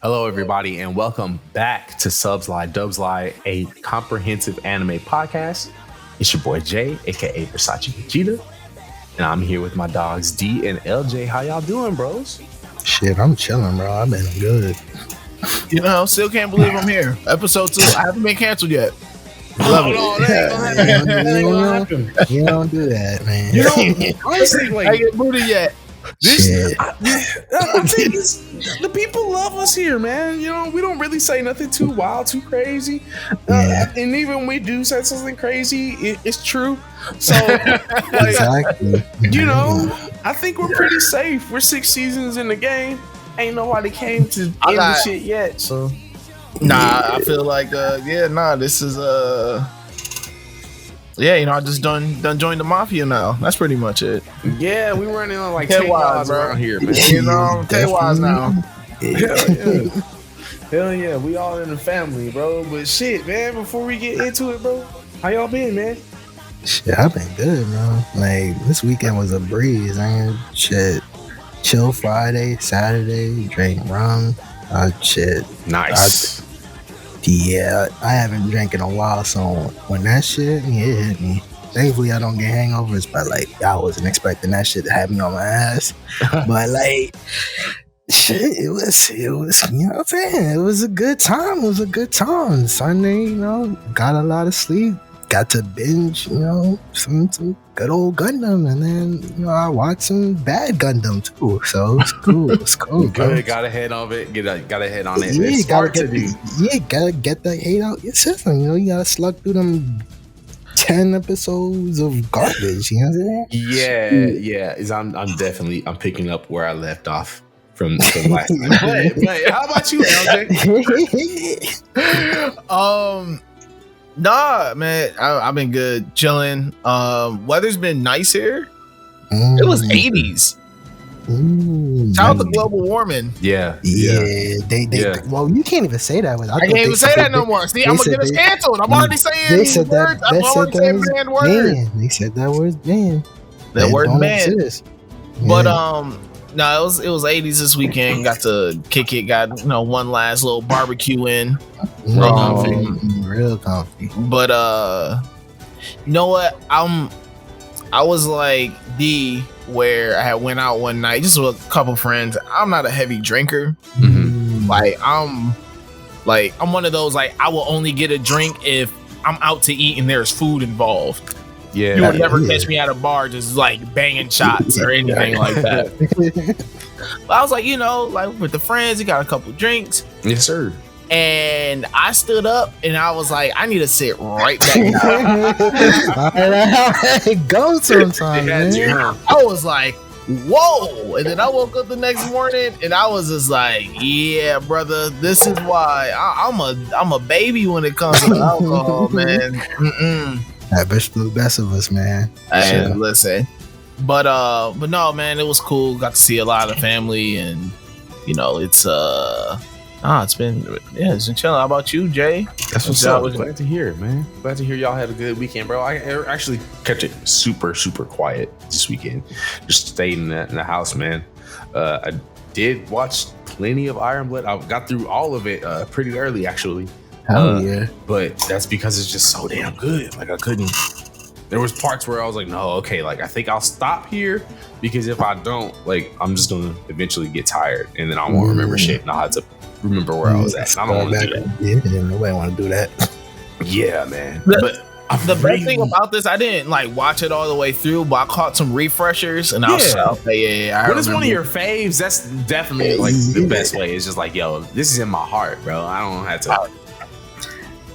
Hello, everybody, and welcome back to Subs Lie, Dubs Lie, a comprehensive anime podcast. It's your boy Jay, aka Versace Vegeta, and I'm here with my dogs D and LJ. How y'all doing, bros? Shit, I'm chilling, bro. I've been good. You know, still can't believe I'm here. Episode 2. I haven't been canceled yet. Love it. No, that ain't gonna happen. You don't do that, man. You know, honestly, I like get booted yet. Shit. I think the people love us here, man. You know, we don't really say nothing too wild, too crazy. Yeah. And even when we do say something crazy, it's true. So, like, Exactly. you know, I think we're pretty safe. We're 6 seasons in the game. Ain't nobody came to end the shit yet. So, I feel like, this is, I just done joined the mafia now. That's pretty much it. yeah, we running on like 10 10 wise, miles bro. around here, man. You know, K-Wise now. Hell yeah, we all in the family, bro. But shit, man, before we get into it, bro, how y'all been, man? Shit, I've been good, man. Like, this weekend was a breeze, man. Shit. Chill Friday, Saturday, drink rum. Shit. Nice. Yeah, I haven't drank in a while, so when that shit, it hit me. Thankfully, I don't get hangovers, but like, I wasn't expecting that shit to have me on my ass. But like, shit, it was, you know what I'm saying? It was a good time. It was a good time. Sunday, you know, got a lot of sleep, got to binge, you know, some good old Gundam, and then, you know, I watched some bad Gundam too. So it's cool. It's cool. Good, got ahead of it. Got ahead on it. Yeah, It's hard to do. gotta get the hate out your system. You know, you gotta slug through them 10 episodes of garbage. You know what I'm saying? Yeah. I'm definitely picking up where I left off from last time. But how about you, LJ? Nah, man, I've been good, chilling. Weather's been nice here. It was 80s. Shout out to global warming. Yeah. They Yeah. well, you can't even say that. I can't even say that no more. See, I'm gonna get us canceled. I'm already saying They said words. that. I'm already saying banned words. They said that word's banned. That word don't banned. exist. But Yeah. no, it was 80s this weekend. Got to kick it. Got one last little barbecue in. Real comfy. But you know what? I was like where I had went out one night just with a couple friends. I'm not a heavy drinker. Mm-hmm. Like I'm one of those, like, I will only get a drink if I'm out to eat and there's food involved. Yeah. You will never catch me at a bar just like banging shots or anything like that. But I was like, like with the friends, you got a couple drinks. Yes, sir. And I stood up and I was like, I need to sit right back down. Go sometimes, man. I was like, whoa. And then I woke up the next morning and I was just like, yeah, brother, this is why I'm a baby when it comes to alcohol, man. I wish for the best of us, man. And listen, but no, man, it was cool. Got to see a lot of the family, and it's been chilling. How about you, Jay? That's what's up. Glad to hear, man. Glad to hear y'all had a good weekend, bro. I actually kept it super, super quiet this weekend. Just stayed in the house, man. I did watch plenty of Iron Blood. I got through all of it pretty early, actually. Hell yeah. But that's because it's just so damn good. Like, I couldn't. There was parts where I was like, no, okay, like, I think I'll stop here, because if I don't, like, I'm just gonna eventually get tired, and then I won't remember shit, and I'll have to remember where I was at. I don't want to do that. Yeah, nobody want to do that. Yeah, man. But the best thing about this, I didn't like watch it all the way through, but I caught some refreshers, and I was like, okay, when it's one of your faves, that's definitely like the best way. It's just like, yo, this is in my heart, bro. I don't have to.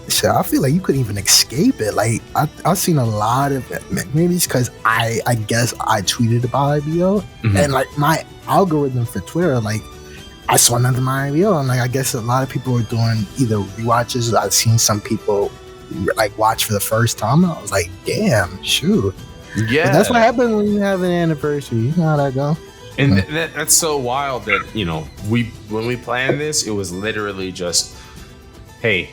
So I feel like you couldn't even escape it. Like, I've seen a lot of it. Maybe it's because I guess I tweeted about IBO, and like my algorithm for Twitter, like, I saw nothing my IBO, and like, I guess a lot of people were doing either rewatches. I've seen some people like watch for the first time, and I was like, damn, shoot. Yeah, but that's what happens when you have an anniversary. You know how that go. And that's so wild that, when we planned this, it was literally just, hey,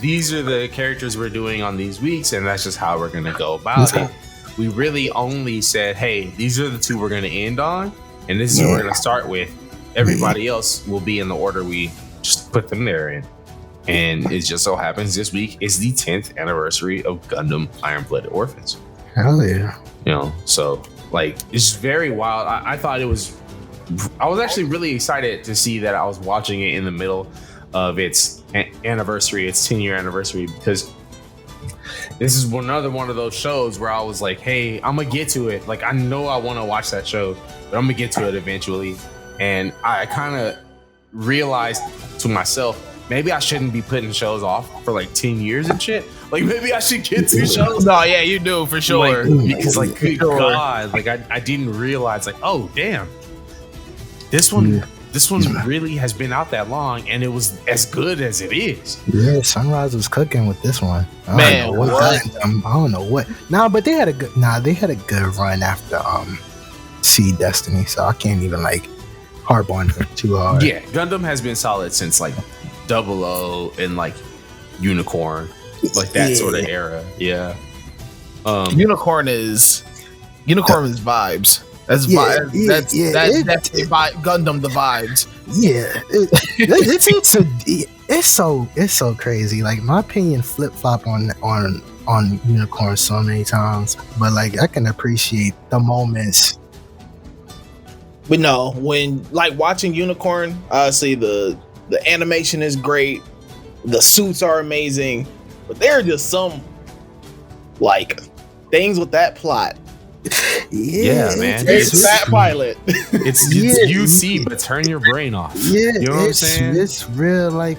these are the characters we're doing on these weeks, and that's just how we're gonna go about it. We really only said, hey, these are the two we're gonna end on, and this is what we're gonna start with. Everybody else will be in the order we just put them there in. And it just so happens this week is the 10th anniversary of Gundam Blooded Orphans. Hell yeah. You know, so like it's very wild. I thought I was actually really excited to see that I was watching it in the middle of its anniversary, its 10-year anniversary, because this is another one of those shows where I was like, hey, I'm gonna get to it. Like, I know I want to watch that show, but I'm gonna get to it eventually. And I kind of realized to myself, maybe I shouldn't be putting shows off for like 10 years and shit. Like, maybe I should get to shows. No, yeah, you do for sure. Like, because like, good God, like I didn't realize, like, oh damn, this one really has been out that long, and it was as good as it is. Yeah, Sunrise was cooking with this one. Man, I don't know what. Nah, but they had a good run after Seed Destiny, so I can't even like harp on them too hard. Yeah, Gundam has been solid since like 00 and like Unicorn, like that sort of era. Yeah. Unicorn is vibes. That's vibes. That's Gundam the vibes. Yeah, it's so crazy. Like, my opinion flip flop on Unicorn so many times, but like I can appreciate the moments. But no, when like watching Unicorn, see the animation is great, the suits are amazing, but there are just some like things with that plot. Yeah, man. It's Fat Pilot. It's UC, but turn your brain off. Yeah, you know what I'm saying? It's real, like,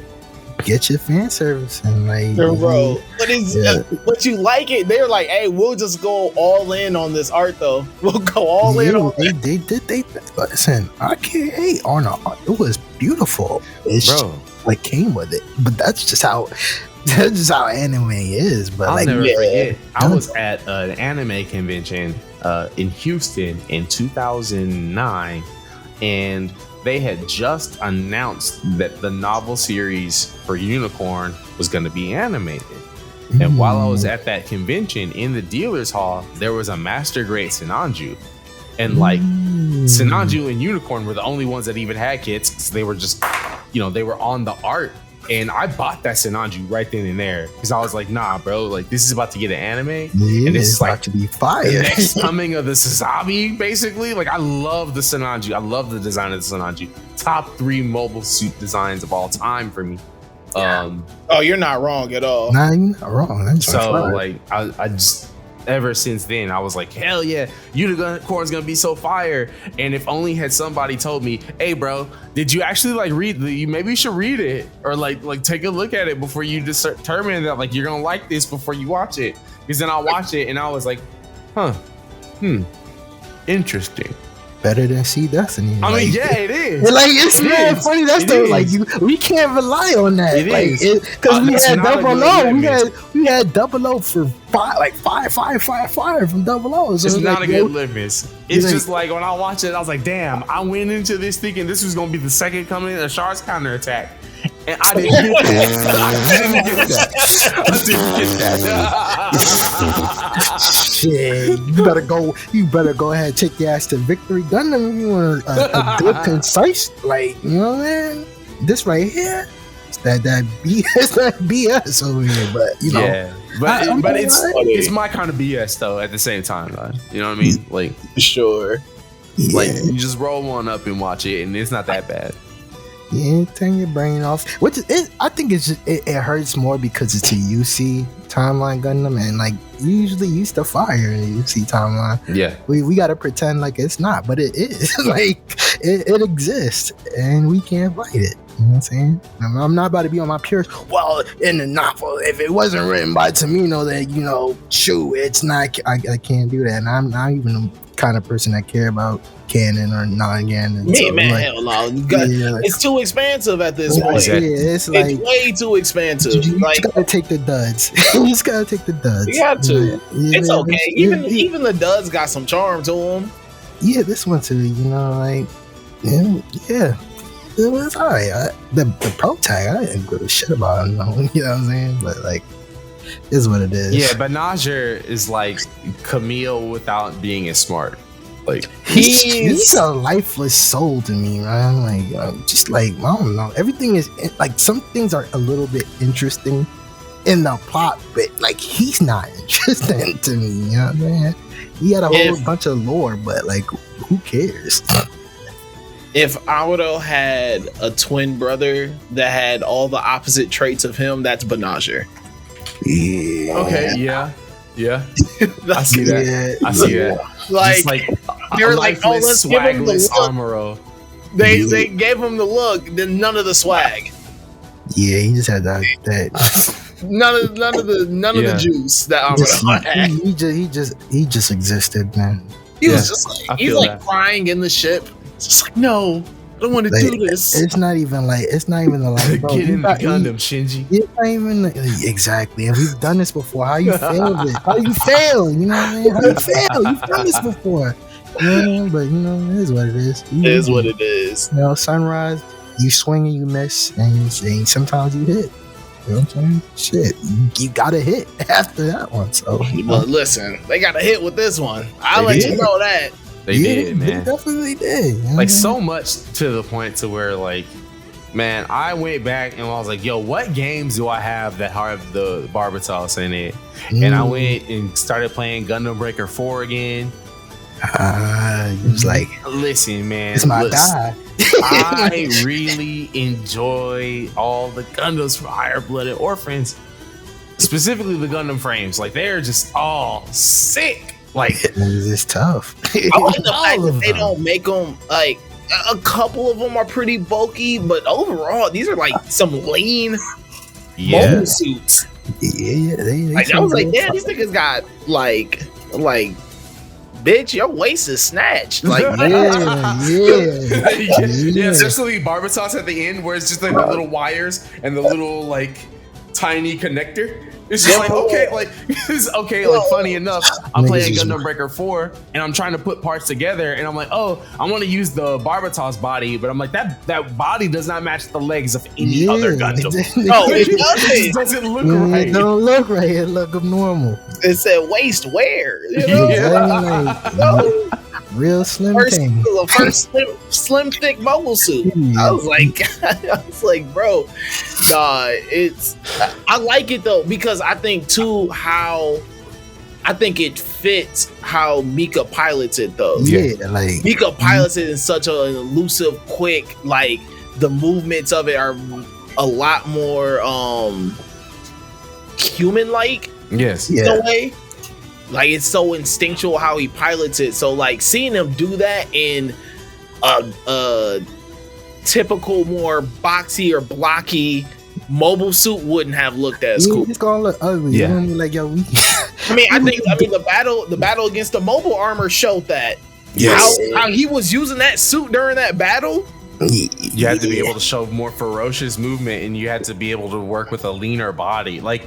get your fan service and like, bro. But you like it? They're like, hey, we'll just go all in on this art, though. We'll go all in on it. They listen. I can't hate on the art. It was beautiful. It's bro, like came with it, but that's just how anime is. But I'll never forget. I was at an anime convention in Houston in 2009, and they had just announced that the novel series for Unicorn was going to be animated. And while I was at that convention in the dealer's hall, there was a master grade Sinanju. And like Sinanju and Unicorn were the only ones that even had kits, because they were just, they were on the art. And I bought that Sinanju right then and there, because I was like, nah, bro, like this is about to get an anime. Yeah, and this is like about to be fire. The next coming of the Sazabi, basically. Like, I love the Sinanju. I love the design of the Sinanju. Top 3 mobile suit designs of all time for me. Oh, you're not wrong at all. Nah, you're not wrong. That's so fire. like I just, ever since then, I was like, hell yeah, Unicorn's gonna be so fire. And if only had somebody told me, hey bro, did you actually like read maybe you should read it, or like take a look at it before you determine that like you're gonna like this before you watch it. Because then I watched it and I was like, interesting. Better than Seed Destiny. I mean, yeah, it is. Like, it's not funny. That's we can't rely on that. It is because we had Double O. We had Double O for five from Double O. So it's not a good litmus. It's just like when I watched it, I was like, damn, I went into this thinking this was gonna be the second coming of Shar's counterattack. And I didn't get that. I didn't get that. Shit, you better go ahead and take your ass to Victory Gundam if you want a good, concise, like, you know, man. This right here, it's that BS over here, but you know. Yeah. But it's my kind of BS though at the same time, though. You know what I mean? Like, sure. Like, you just roll one up and watch it, and it's not that bad. Yeah, turn your brain off. I think it hurts more because it's a UC timeline Gundam, and like usually used to fire a UC timeline. Yeah, we gotta pretend like it's not, but it is. Like it exists, and we can't fight it. You know what I'm saying? I'm not about to be on my purist. Well, in the novel, if it wasn't written by Tamino, then shoot, it's not. I can't do that, and I'm not even the kind of person that care about canon or non-canon. Hell no. It's too expansive at this point. It's way too expensive. You just gotta take the duds. You just gotta take the duds. You got to. It's okay. Even the duds got some charm to them. Yeah, this one too. Yeah. It was alright. The pro tag, I didn't give a shit about him. You know what I'm saying? But like, is what it is. Yeah, but Najir is like Camille without being as smart. Like he's a lifeless soul to me, man. Like just like I don't know. Everything is like some things are a little bit interesting in the plot, but like he's not interesting to me. You know what I mean? He had a whole bunch of lore, but like who cares? If Aodo had a twin brother that had all the opposite traits of him, that's Benager. Yeah. okay, yeah. I see that. Yeah. I see that. Like they were like, oh, let's give him the swagless look. Amuro. They gave him the look, then none of the swag, Yeah, he just had that. none of the juice that Aodo had. He just existed, man. He was just like he's like crying in the ship. It's just like, no, I don't want to do this. It's not even the like bro, Get in the Gundam, Shinji. It's not even exactly. And we've done this before. How you failed it? How you fail? You know what I mean? How you fail? You've done this before. You know what I mean? But you know, it is what it is. It is what it is. You know, sunrise, you swing and you miss, and sometimes you hit. You know what I'm saying? Shit, you gotta hit after that one. So, But listen, they got a hit with this one. I'll let you know that. They did, man. They definitely did. You know Like what so much to the point to where like, man, I went back and I was like, yo, what games do I have that have the Barbatos in it? And I went and started playing Gundam Breaker 4 again. It was like, listen, man, it's my guy. I really enjoy all the Gundams from Higher Blooded Orphans, specifically the Gundam frames. Like they're just all sick. Like it's tough. I like the fact that they don't make them like a couple of them are pretty bulky, but overall these are like some lean mobile suits. Yeah, they like I was like, damn, these niggas got like, bitch, your waist is snatched. Like, yeah, especially Barbatos at the end, where it's just like the little wires and the little like tiny connector. It's just like, okay, like, it's okay, like, funny enough, I'm playing Gundam Breaker 4, and I'm trying to put parts together, and I'm like, oh, I want to use the Barbatos body, but I'm like, that body does not match the legs of any other Gundam. It doesn't look right. It don't look right. It look abnormal. It said waist wear, you know? Real slim thing. The first slim thick mobile suit. I was like, bro, nah, I like it though, because I think too I think it fits how Mika pilots it though. Yeah, like Mika pilots it in such an elusive, quick, like the movements of it are a lot more human like. Yes. In a way. Like it's so instinctual how he pilots it. So like seeing him do that in a typical more boxy or blocky mobile suit wouldn't have looked as cool. It's gonna look ugly. Yeah. You know what I mean? Like yo, I mean the battle against the mobile armor showed that. Yes. How he was using that suit during that battle. You had to be able to show more ferocious movement, and you had to be able to work with a leaner body. Like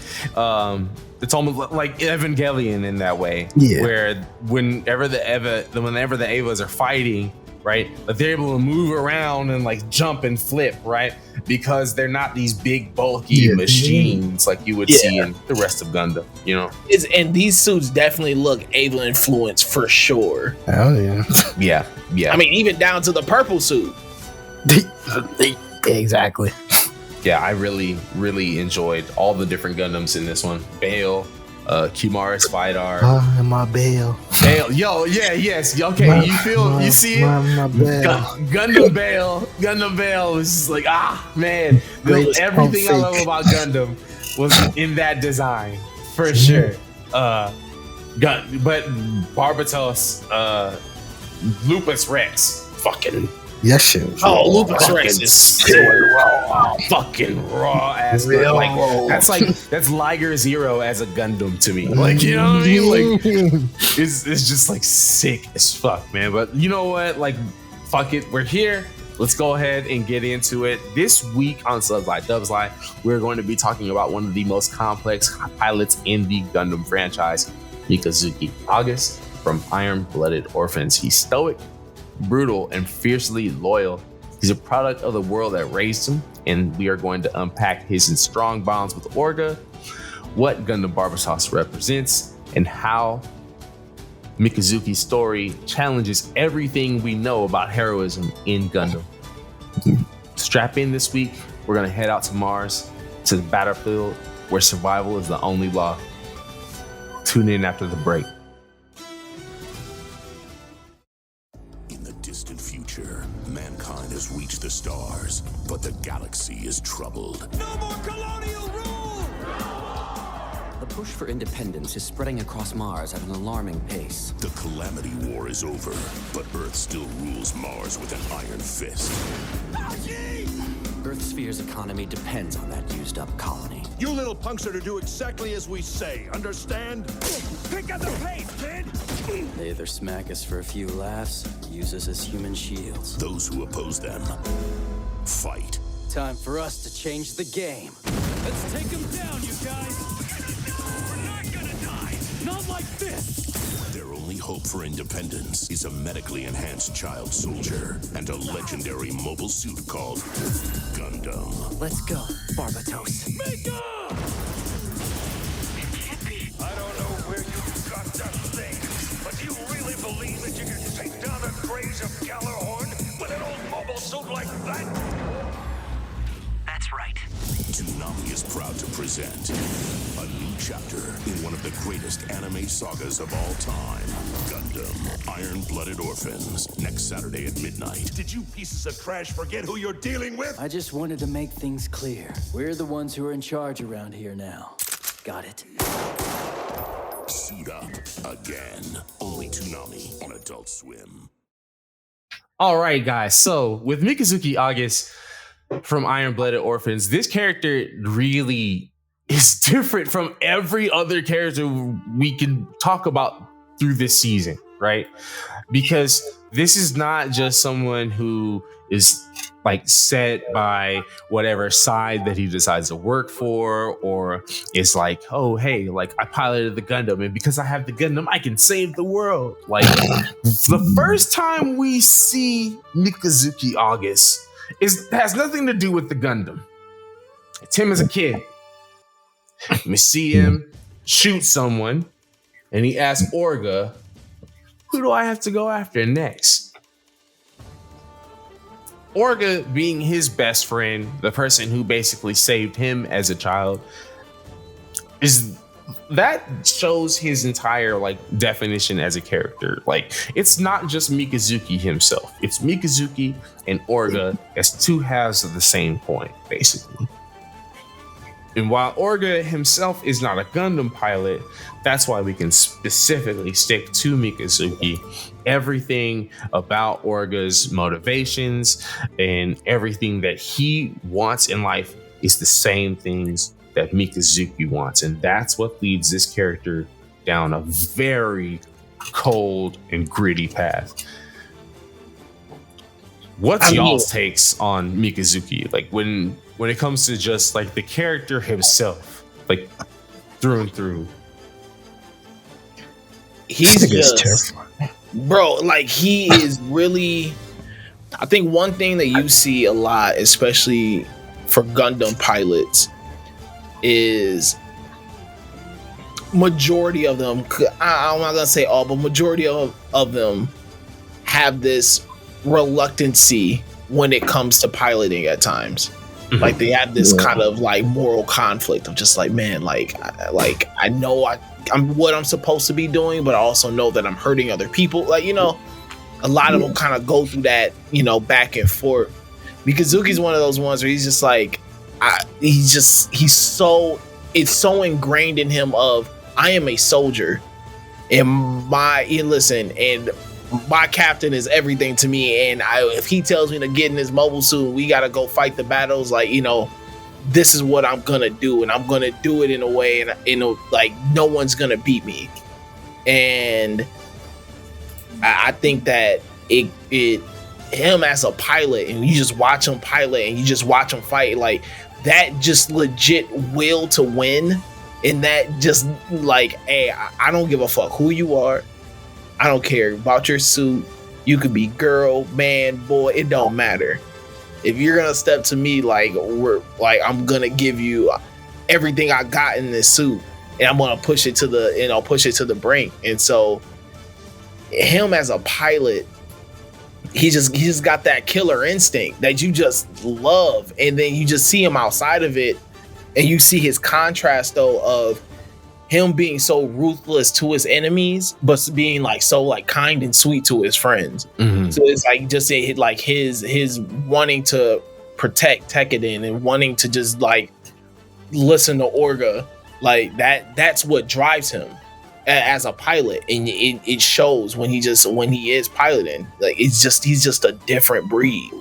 it's almost like Evangelion in that way, where whenever the Evas are fighting, right, like they're able to move around and like jump and flip, right, because they're not these big bulky machines like you would see in the rest of Gundam, you know. And these suits definitely look Ava influenced for sure. Oh yeah. Yeah. I mean, even down to the purple suit. Exactly. Yeah, I really, really enjoyed all the different Gundams in this one. Bale, Kimura Spydar. And my Bale. Bale, yo, yeah, yes, okay. You see it? My Bale. Gundam Bale was just like, man, everything I love about Gundam was in that design for sure. But Barbatos, Lupus Rex, fucking. Yes, shit. Lupus Rex is fucking raw ass. Like that's Liger Zero as a Gundam to me. Like, you know what I mean? Like it's just like sick as fuck, man. But you know what? Like, fuck it. We're here. Let's go ahead and get into it. This week on Subs Lie Dubs Lie, we're going to be talking about one of the most complex pilots in the Gundam franchise, Mikazuki Augus from Iron Blooded Orphans. He's stoic, brutal, and fiercely loyal. He's a product of the world that raised him, and we are going to unpack his strong bonds with Orga, what Gundam Barbatos represents, and how Mikazuki's story challenges everything we know about heroism in Gundam. Strap in this week. We're going to head out to Mars, to the battlefield where survival is the only law. Tune in after the break. In the distant future, mankind has reached the stars, but the galaxy is troubled. No more colonial rule! The push for independence is spreading across Mars at an alarming pace. The Calamity War is over, but Earth still rules Mars with an iron fist. Earth Sphere's economy depends on that used-up colony. You little punks are to do exactly as we say, understand? Pick up the pace, kid! They either smack us for a few laughs, or use us as human shields. Those who oppose them, fight. Time for us to change the game. Let's take them down, you guys! We're not gonna die! Not like this! Their only hope for independence is a medically enhanced child soldier and a legendary mobile suit called Gundam. Let's go, Barbatos. Mika! I don't know where you got that thing, but do you really believe that you can take down the craze of Galahorn with an old mobile suit like that? That's right. Toonami is proud to present a new chapter in one of the greatest anime sagas of all time, Gundam Iron-Blooded Orphans, next Saturday at midnight. Did you pieces of trash forget who you're dealing with? I just wanted to make things clear. We're the ones who are in charge around here now. Got it? Suit up again. Only Toonami on Adult Swim. All right, guys. So with Mikazuki Augus from Iron-Blooded Orphans, this character really is different from every other character we can talk about through this season, right? Because this is not just someone who is like set by whatever side that he decides to work for, or is like, oh, hey, like I piloted the Gundam, and because I have the Gundam, I can save the world. Like the first time we see Mikazuki Augus has nothing to do with the Gundam. It's him as a kid. We see him shoot someone, and he asks Orga, who do I have to go after next? Orga, being his best friend, the person who basically saved him as a child, that shows his entire like definition as a character. Like, it's not just Mikazuki himself. It's Mikazuki and Orga as two halves of the same coin, basically. And while Orga himself is not a Gundam pilot, that's why we can specifically stick to Mikazuki. Everything about Orga's motivations and everything that he wants in life is the same things that Mikazuki wants. And that's what leads this character down a very cold and gritty path. What's y'all's takes on Mikazuki? Like when it comes to just like the character himself, like through and through. He's just terrifying, bro. Like he is really. I think one thing that you see a lot, especially for Gundam pilots, is majority of them. I'm not gonna say all, but majority of them have this reluctancy when it comes to piloting at times. Like they have this kind of like moral conflict of just like, man, like I know I'm what I'm supposed to be doing, but I also know that I'm hurting other people. Like, you know, a lot of them kind of go through that, you know, back and forth. Mikazuki's one of those ones where he's just like, it's so ingrained in him of, I am a soldier and my captain is everything to me, and if he tells me to get in his mobile suit, we gotta go fight the battles. Like, you know, this is what I'm gonna do, and I'm gonna do it in a way, and you know, like no one's gonna beat me. And I think that him as a pilot, and you just watch him pilot, and you just watch him fight, like that just legit will to win, and that just like, hey, I don't give a fuck who you are. I don't care about your suit. You could be girl, man, boy. It don't matter. If you're gonna step to me, I'm gonna give you everything I got in this suit, and I'm gonna push it to the brink. And so, him as a pilot, he just got that killer instinct that you just love, and then you just see him outside of it, and you see his contrast though of him being so ruthless to his enemies, but being like so like kind and sweet to his friends. Mhm. So it's like just like his wanting to protect Tekkadan and wanting to just like listen to Orga, like that's what drives him as a pilot, and it shows when he is piloting. Like he's just a different breed.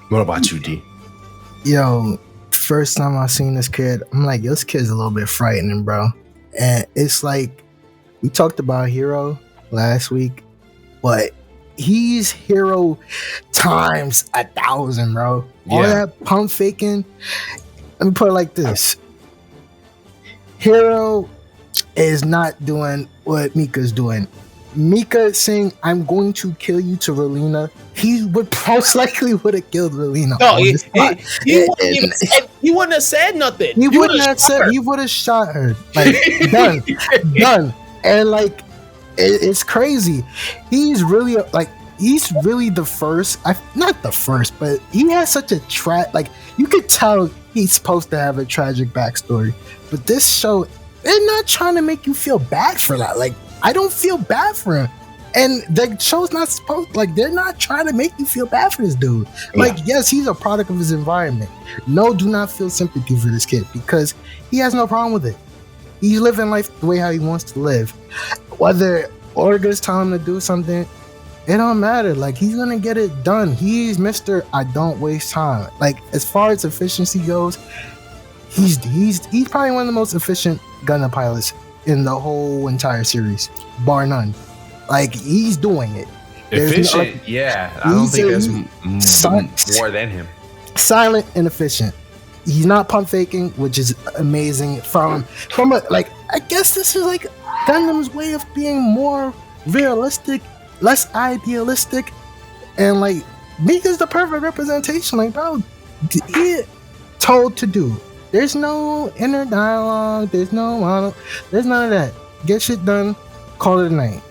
What about you, D? Yo, first time I seen this kid, I'm like, yo, this kid's a little bit frightening, bro. And it's like, we talked about Hero last week, but he's Hero times 1,000, bro. All Yeah. that pump faking. Let me put it like this: Hero is not doing what Mika's doing. Mika saying, "I'm going to kill you" to Relina, he would most likely would have killed Relina. No, on the spot. he wouldn't have said nothing. He wouldn't have said. He would have shot her. Like done. And like, it's crazy. He's really he's really the first. Not the first, but he has such a like. You could tell he's supposed to have a tragic backstory. But this show, they're not trying to make you feel bad for that. Like, I don't feel bad for him. And the show's not supposed, like, they're not trying to make you feel bad for this dude. Like, yes, he's a product of his environment. No, do not feel sympathy for this kid because he has no problem with it. He's living life the way how he wants to live. Whether Orga's telling him to do something, it don't matter. Like, he's gonna get it done. He's Mr. I don't waste time. Like, as far as efficiency goes, he's probably one of the most efficient Gundam pilots in the whole entire series, bar none. Like, he's doing it. Efficient, yeah. I don't think there's more than him. Silent and efficient. He's not pump faking, which is amazing. From a, like, I guess this is like Gundam's way of being more realistic, less idealistic, and like Mika's the perfect representation. Like, bro, he told to do. There's no inner dialogue. There's none of that. Get shit done. Call it a night.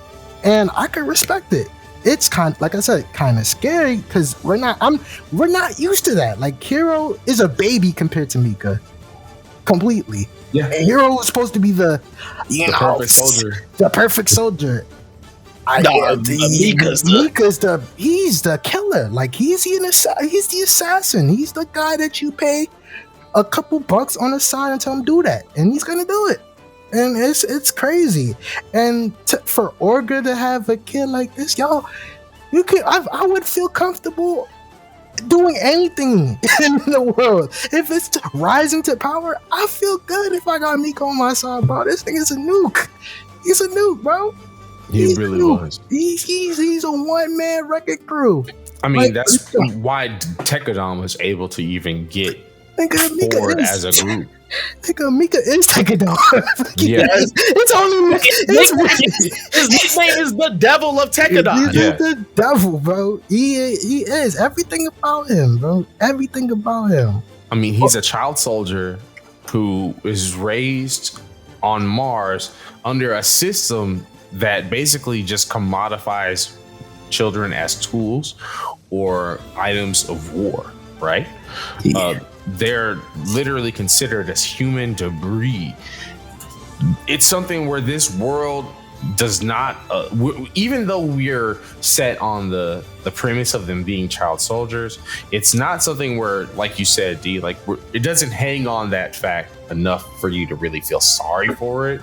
And I could respect it. It's like I said, kind of scary because we're not used to that. Like, Hero is a baby compared to Mika, completely. Yeah, and Hero is supposed to be the perfect soldier. The perfect soldier. Mika's the killer. Like, he's the assassin. He's the guy that you pay a couple bucks on the side and tell him do that, and he's gonna do it. And it's crazy. And for Orga to have a kid like this, y'all, I would feel comfortable doing anything in the world. If it's rising to power, I feel good if I got Mika on my side, bro. This thing is a nuke. He's a nuke, bro. He really was. He's a one-man wrecking crew. I mean, that's why Tekkadan was able to even get forward as a group. Mika is Tekkadan. Yeah. It's only his nickname is the Devil of Tekkadan. He's the devil, bro. He is everything about him, bro. Everything about him. I mean, he's a child soldier who is raised on Mars under a system that basically just commodifies children as tools or items of war, right? Yeah. They're literally considered as human debris. It's something where this world does not, even though we're set on the premise of them being child soldiers, it's not something where, like you said, D, like it doesn't hang on that fact enough for you to really feel sorry for it.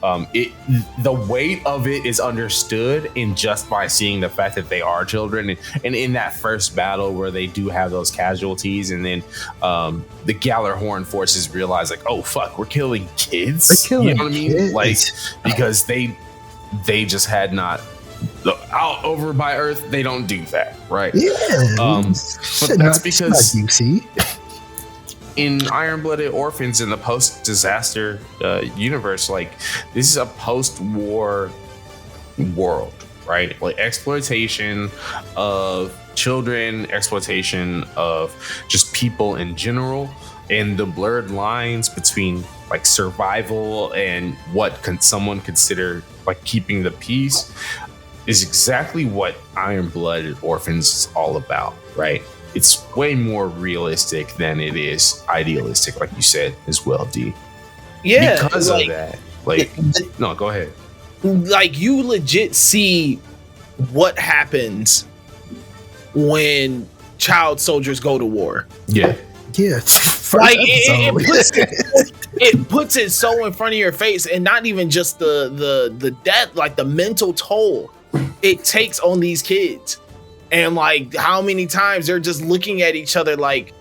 The weight of it is understood in just by seeing the fact that they are children, and in that first battle where they do have those casualties, and then the Gallarhorn forces realize, like, oh fuck, we're killing kids. You know what I mean? Like, because they just had not out over by Earth. They don't do that, right? Yeah. But that's because you see. In Blooded Orphans, in the post-disaster universe, like, this is a post-war world, right? Like, exploitation of children, exploitation of just people in general. and the blurred lines between like survival and what can someone consider like keeping the peace is exactly what Blooded Orphans is all about, right? It's way more realistic than it is idealistic, like you said as well, D. Yeah, because of that. Like, no, go ahead. Like, you legit see what happens when child soldiers go to war. Yeah. Yeah. Like, it puts it so in front of your face, and not even just the death, like the mental toll it takes on these kids. And like how many times they're just looking at each other like,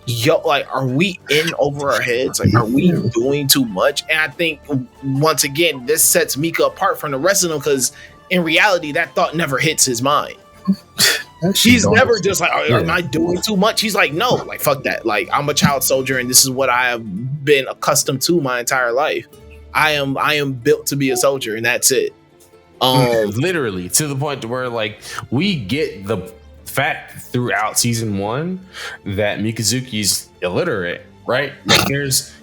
yo, like, are we in over our heads? Like, are we doing too much? And I think once again, this sets Mika apart from the rest of them, because in reality, that thought never hits his mind. He's never just like, am I doing too much? He's like, no, like, fuck that. Like, I'm a child soldier, and this is what I have been accustomed to my entire life. I am built to be a soldier, and that's it. Literally, to the point to where like we get the fact throughout season 1 that Mikazuki's illiterate, right? Like,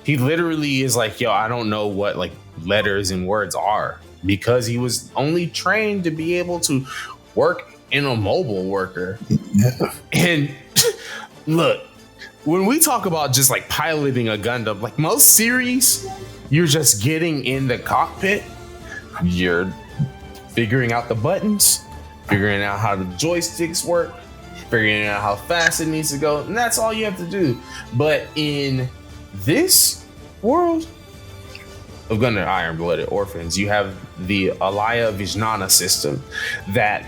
he literally is like, yo, I don't know what like letters and words are, because he was only trained to be able to work in a mobile worker. Yeah. And look, when we talk about just like piloting a Gundam, like most series, you're just getting in the cockpit, you're figuring out the buttons, figuring out how the joysticks work, figuring out how fast it needs to go, and that's all you have to do. But in this world of Gundam Blooded Orphans, you have the Alaya Vijnana system that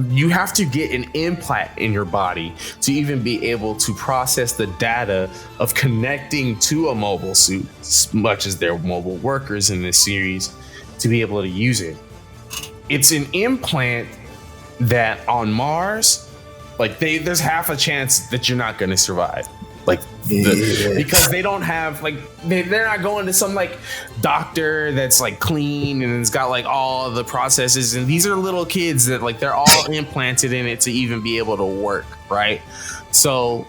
you have to get an implant in your body to even be able to process the data of connecting to a mobile suit, as much as they're mobile workers in this series, to be able to use it. It's an implant that on Mars, like there's half a chance that you're not going to survive. Like, because they don't have like they're not going to some like doctor that's like clean and it's got like all the processes, and these are little kids that like they're all implanted in it to even be able to work, right? So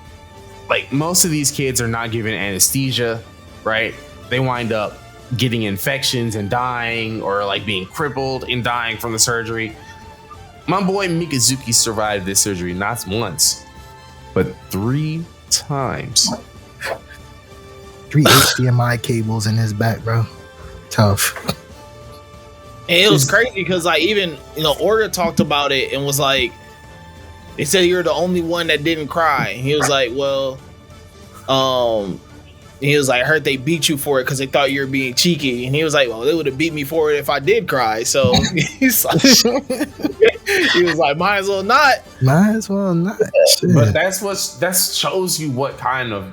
like most of these kids are not given anesthesia, right? They wind up getting infections and dying, or like being crippled and dying from the surgery. My boy Mikazuki survived this surgery not once, but 3 times. 3 HDMI cables in his back, bro. Tough. And it was crazy because like even Orga talked about it and was like, they said you're the only one that didn't cry. And he was like, well, he was like, I heard they beat you for it because they thought you were being cheeky. And he was like, well, they would have beat me for it if I did cry. So he's like, he was like, might as well not. Might as well not. Shit. But that shows you what kind of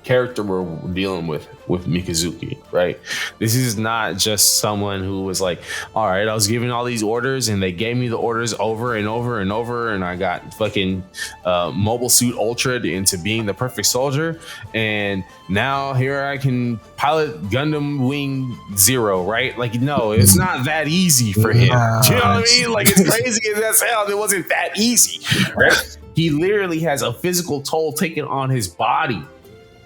character we're dealing with Mikazuki, right? This is not just someone who was like, all right, I was giving all these orders and they gave me the orders over and over and over, and I got fucking mobile suit ultra'd into being the perfect soldier, and now here I can pilot Gundam Wing 0, right? Like, no, it's not that easy for him. Do you know what I mean? Like, it's crazy as that sounds, it wasn't that easy, right? He literally has a physical toll taken on his body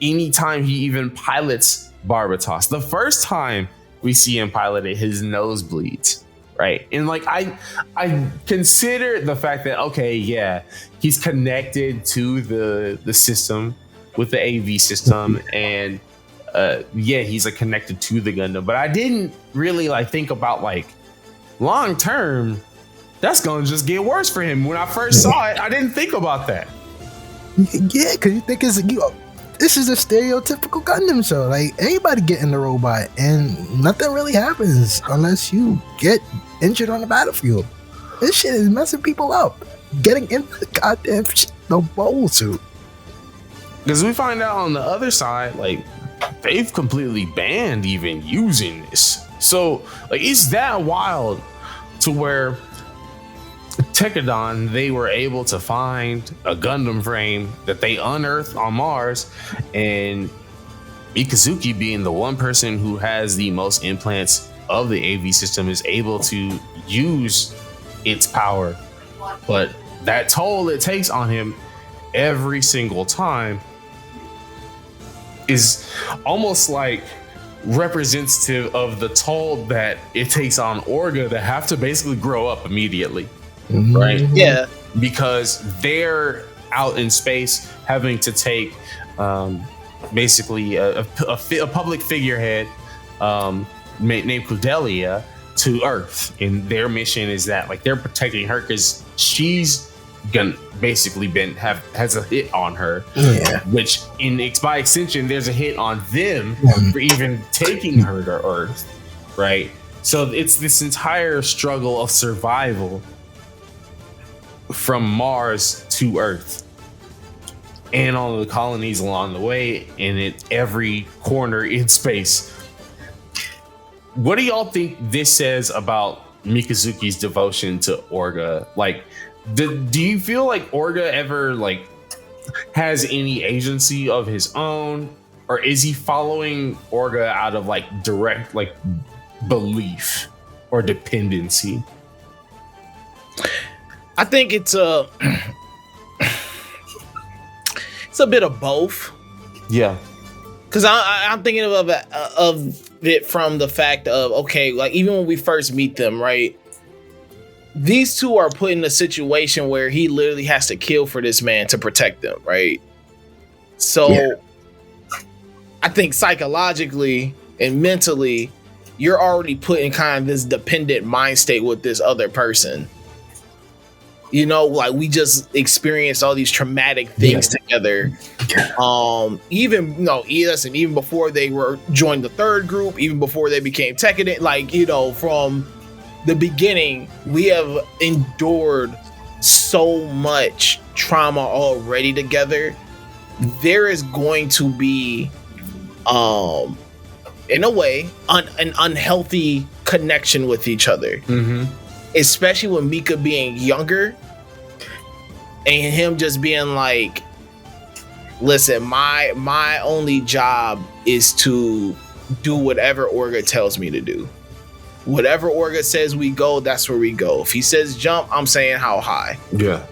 anytime he even pilots Barbatos. The first time we see him pilot it, his nose bleeds, right? And like I consider the fact that, okay, yeah, he's connected to the system with the AV system, and yeah, he's like connected to the Gundam, but I didn't really like think about like long term that's gonna just get worse for him. When I first saw it, I didn't think about that. Yeah, because you think this is a stereotypical Gundam show. Like, anybody get in the robot and nothing really happens unless you get injured on the battlefield. This shit is messing people up. Getting in the goddamn the mobile suit. Because we find out on the other side, like, they've completely banned even using this. So, like, it's that wild to where Tekkadan, they were able to find a Gundam frame that they unearthed on Mars, and Mikazuki, being the one person who has the most implants of the AV system, is able to use its power. But that toll it takes on him every single time is almost like representative of the toll that it takes on Orga to have to basically grow up immediately, right? Yeah. Because they're out in space having to take basically a public figurehead named Cordelia to Earth, and their mission is that like they're protecting her because she's gonna basically has a hit on her, which by extension there's a hit on them for even taking her to Earth, right? So it's this entire struggle of survival from Mars to Earth and all the colonies along the way, and at every corner in space. What do y'all think this says about Mikazuki's devotion to Orga? Like, do you feel like Orga ever like has any agency of his own, or is he following Orga out of like direct like belief or dependency? I think it's a bit of both. Yeah, because I'm thinking of it from the fact of, okay, like even when we first meet them, right? These two are put in a situation where he literally has to kill for this man to protect them, right? So I think psychologically and mentally, you're already put in kind of this dependent mind state with this other person. You know, like we just experienced all these traumatic things together. Even before they were joined the third group, even before they became Tekkadan, like, you know, from the beginning, we have endured so much trauma already together. There is going to be, in a way, an unhealthy connection with each other. Especially with Mika being younger and him just being like, listen, my only job is to do whatever Orga tells me to do. Whatever Orga says we go, that's where we go. If he says jump, I'm saying how high. Yeah.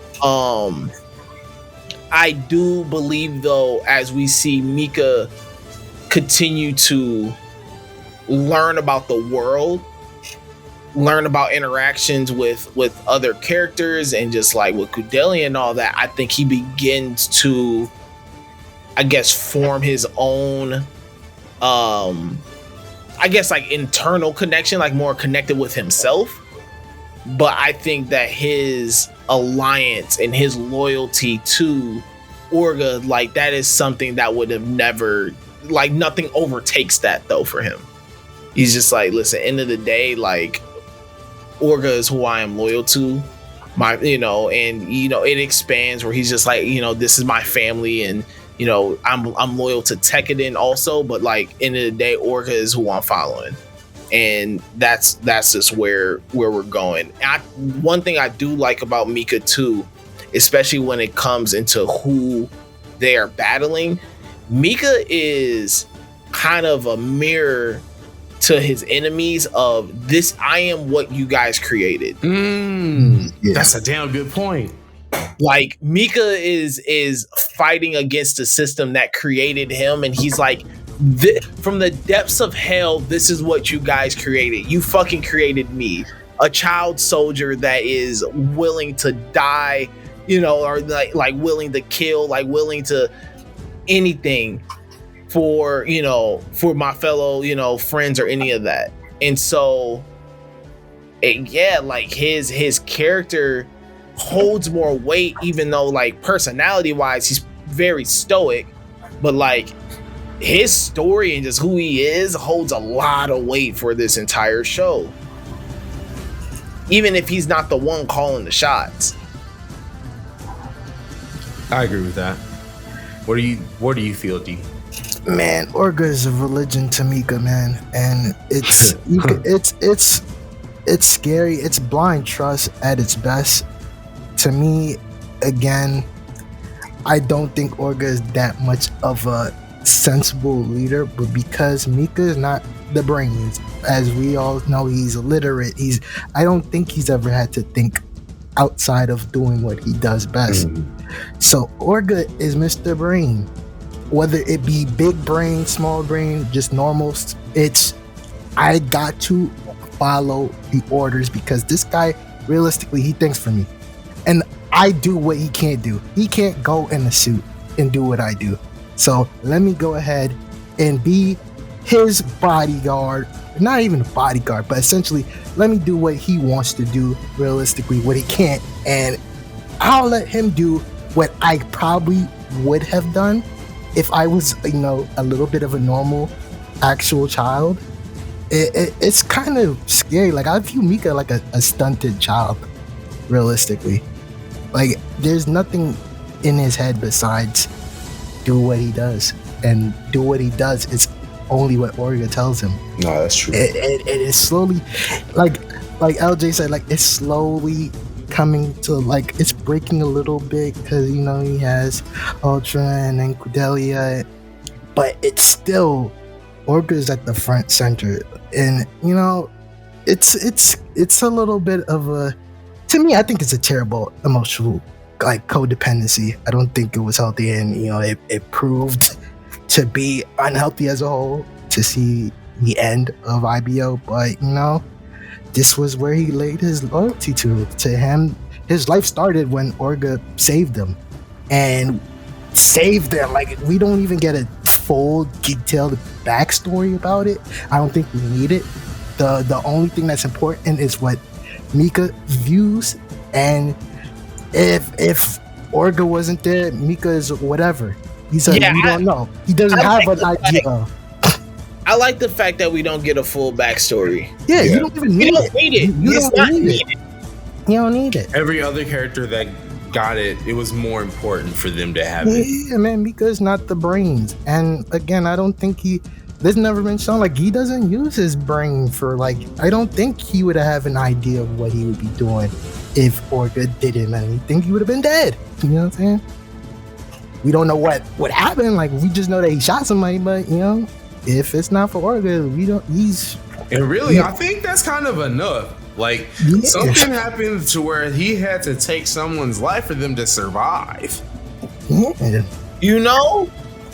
I do believe though, as we see Mika continue to learn about the world, learn about interactions with other characters, and just like with Cordelia and all that, I think he begins to, I guess, form his own I guess like internal connection, like more connected with himself. But I think that his alliance and his loyalty to Orga, like that is something that would have never, like nothing overtakes that though for him. He's just like, listen, end of the day, like Orga is who I am loyal to. And it expands where he's just like, this is my family, and I'm loyal to Tekkadan also, but like end of the day, Orga is who I'm following. And that's just where we're going. One thing I do like about Mika too, especially when it comes into who they are battling, Mika is kind of a mirror to his enemies of this. I am what you guys created. That's a damn good point. Like Mika is fighting against the system that created him, and he's like, from the depths of hell, this is what you guys created. You fucking created me, a child soldier that is willing to die, or like willing to kill, like willing to anything for my fellow friends or any of that. And so like his character holds more weight, even though like personality wise he's very stoic, but like his story and just who he is holds a lot of weight for this entire show, even if he's not the one calling the shots. I agree with that. What do you feel, D? Man, Orga is a religion to Mika, man, and it's it's scary. It's blind trust at its best. To me, again, I don't think Orga is that much of a sensible leader, but because Mika is not the brains, as we all know, he's illiterate. I don't think he's ever had to think outside of doing what he does best. So Orga is Mr. Brain. whether it be big brain, small brain, just normal, I got to follow the orders because this guy, realistically, he thinks for me. And I do what he can't do. He can't go in a suit and do what I do. So let me go ahead and be his bodyguard. Not even a bodyguard, but essentially let me do what he wants to do, realistically, what he can't. And I'll let him do what I probably would have done if I was, a little bit of a normal actual child. It's kind of scary. Like, I view Mika like a stunted child, realistically. Like, there's nothing in his head besides do what he does. And do what he does is only what Orga tells him. No, that's true. It is slowly, like LJ said, like, it's slowly coming to, like, it's breaking a little bit because, he has Ultra and then Cordelia. But it's still, Orga's at the front center. And, it's a little bit of a, to me, I think it's a terrible emotional, like, codependency. I don't think it was healthy, and it proved to be unhealthy as a whole to see the end of IBO. But this was where he laid his loyalty to him. His life started when Orga saved him, and saved them. Like, we don't even get a full detailed backstory about it. I don't think we need it. The only thing that's important is what Mika views, and if Orga wasn't there, Mika is whatever. We don't know. He doesn't have an idea. I like the fact that we don't get a full backstory. Yeah, you don't even need it. You don't need it. You don't need it. Every other character that got it, it was more important for them to have it. Yeah, man, Mika's not the brains. And again, I don't think there's never been shown, like, he doesn't use his brain for, like, I don't think he would have an idea of what he would be doing if Orga didn't. I think he would have been dead. You know what I'm saying? We don't know what happened. Like, we just know that he shot somebody, but, if it's not for Orga, And really, I think that's kind of enough. Like, something happened to where he had to take someone's life for them to survive. Yeah.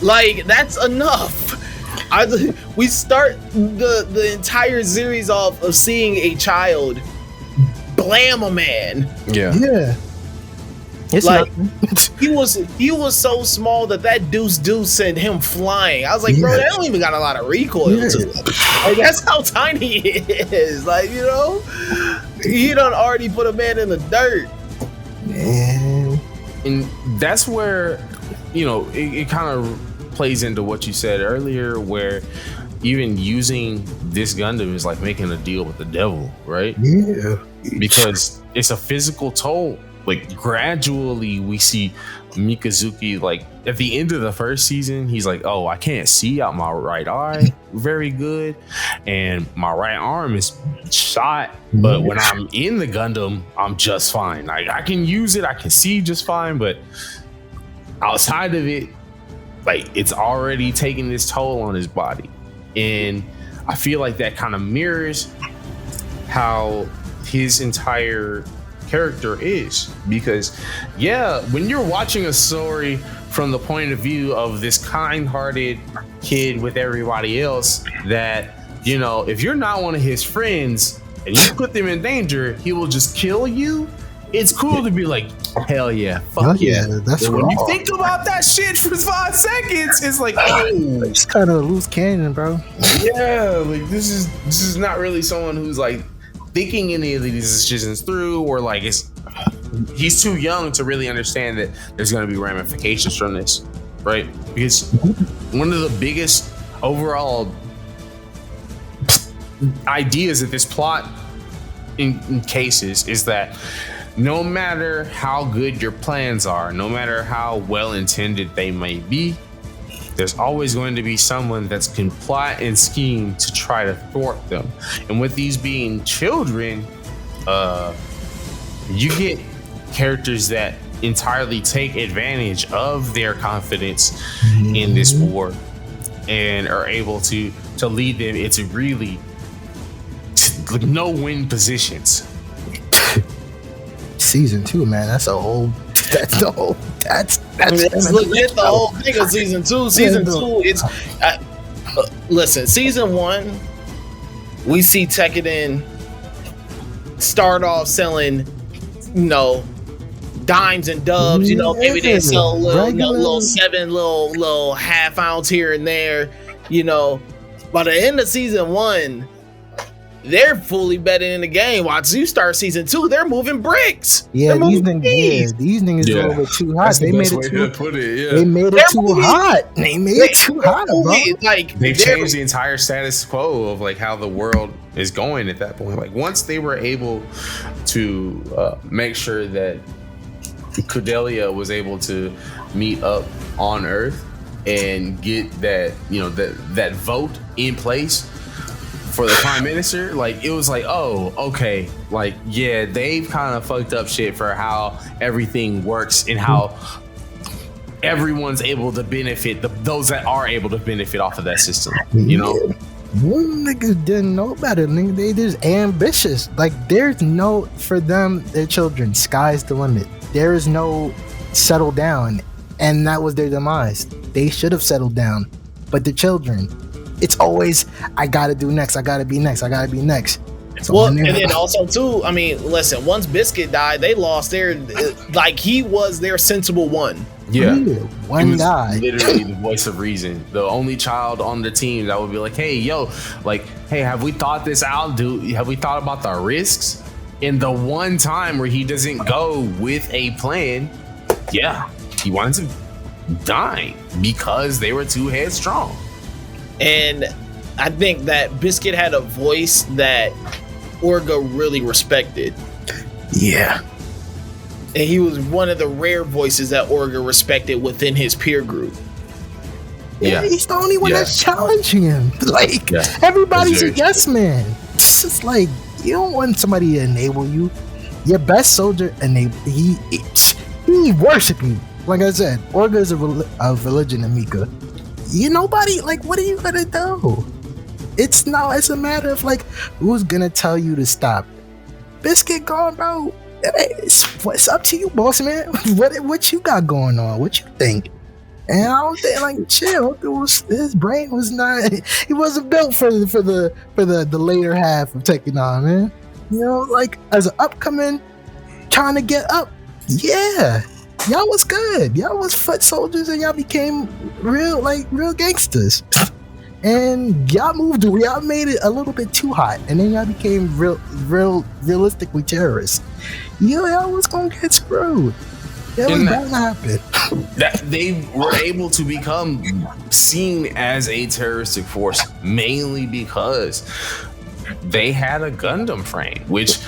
Like, that's enough. We start the entire series off of seeing a child blam a man. Yeah. It's like, he was so small that deuce sent him flying. I was like, bro, that don't even got a lot of recoil to it. Like, that's how tiny he is. Like, he done already put a man in the dirt. Man. And that's where, it kind of plays into what you said earlier, where even using this Gundam is like making a deal with the devil, right? Yeah. Because it's a physical toll. Like, gradually we see Mikazuki, like, at the end of the first season, he's like, oh, I can't see out my right eye very good, and my right arm is shot, but when I'm in the Gundam, I'm just fine. Like, I can use it, I can see just fine, but outside of it, like, it's already taking this toll on his body. And I feel like that kind of mirrors how his entire character is, because when you're watching a story from the point of view of this kind-hearted kid with everybody else, that if you're not one of his friends and you put them in danger, he will just kill you. It's cool to be like, hell yeah, fuck yeah. That's when you think about that shit for 5 seconds, it's like, oh, it's kind of a loose cannon, bro. Yeah, like, this is not really someone who's like thinking any of these decisions through, or like he's too young to really understand that there's going to be ramifications from this, right? Because one of the biggest overall ideas of this plot in cases is that no matter how good your plans are, no matter how well intended they may be, there's always going to be someone that's can plot and scheme to try to thwart them. And with these being children, you get characters that entirely take advantage of their confidence in this war and are able to lead them into really no-win positions. Season 2, man, that's That's legit the whole thing of season 2. Season 2, it's listen. Season 1, we see Tekkadan start off selling, dimes and dubs. Maybe they sell a little 7 little half ounce here and there. By the end of season 1, they're fully betting in the game. Once you start season 2, they're moving bricks. Yeah, these niggas a little bit too hot. They made it too hot. They made it too hot, bro. Like they've changed the entire status quo of like how the world is going at that point. Like once they were able to make sure that Cordelia was able to meet up on Earth and get that that vote in place for the prime minister, like it was like, oh, okay, like yeah, they've kind of fucked up shit for how everything works and how everyone's able to benefit, those that are able to benefit off of that system. Niggas didn't know better. Nigga, they just ambitious. Like there's no, for them, their children, sky's the limit. There is no settle down, and that was their demise. They should have settled down, but the children, it's always, I gotta do next, I gotta be next. So and then also too, I mean, listen, once Biscuit died, they lost their, like he was their sensible one. Yeah, one guy, literally the voice of reason, the only child on the team that would be like, hey, have we thought this out? Have we thought about the risks? In the one time where he doesn't go with a plan, yeah, he winds up dying because they were too headstrong. And I think that Biscuit had a voice that Orga really respected. Yeah. And he was one of the rare voices that Orga respected within his peer group. Yeah, he's the only one that's challenging him. Like, everybody's a yes man. It's just like, you don't want somebody to enable you. Your best soldier he worship you. Like I said, Orga is a religion in Mika. Nobody, like, what are you gonna do? It's a matter of like, who's gonna tell you to stop? Biscuit gone, bro. It's up to you, boss man. What you got going on? What you think? And I don't think, like, chill. His brain was not. He wasn't built for the later half of Tekkadan, man. Like as an upcoming, trying to get up. Yeah. Y'all was good. Y'all was foot soldiers, and y'all became real gangsters. And y'all made it a little bit too hot, and then y'all became realistically terrorists. Y'all was gonna get screwed. That was bound to happen. That they were able to become seen as a terroristic force mainly because they had a Gundam frame, which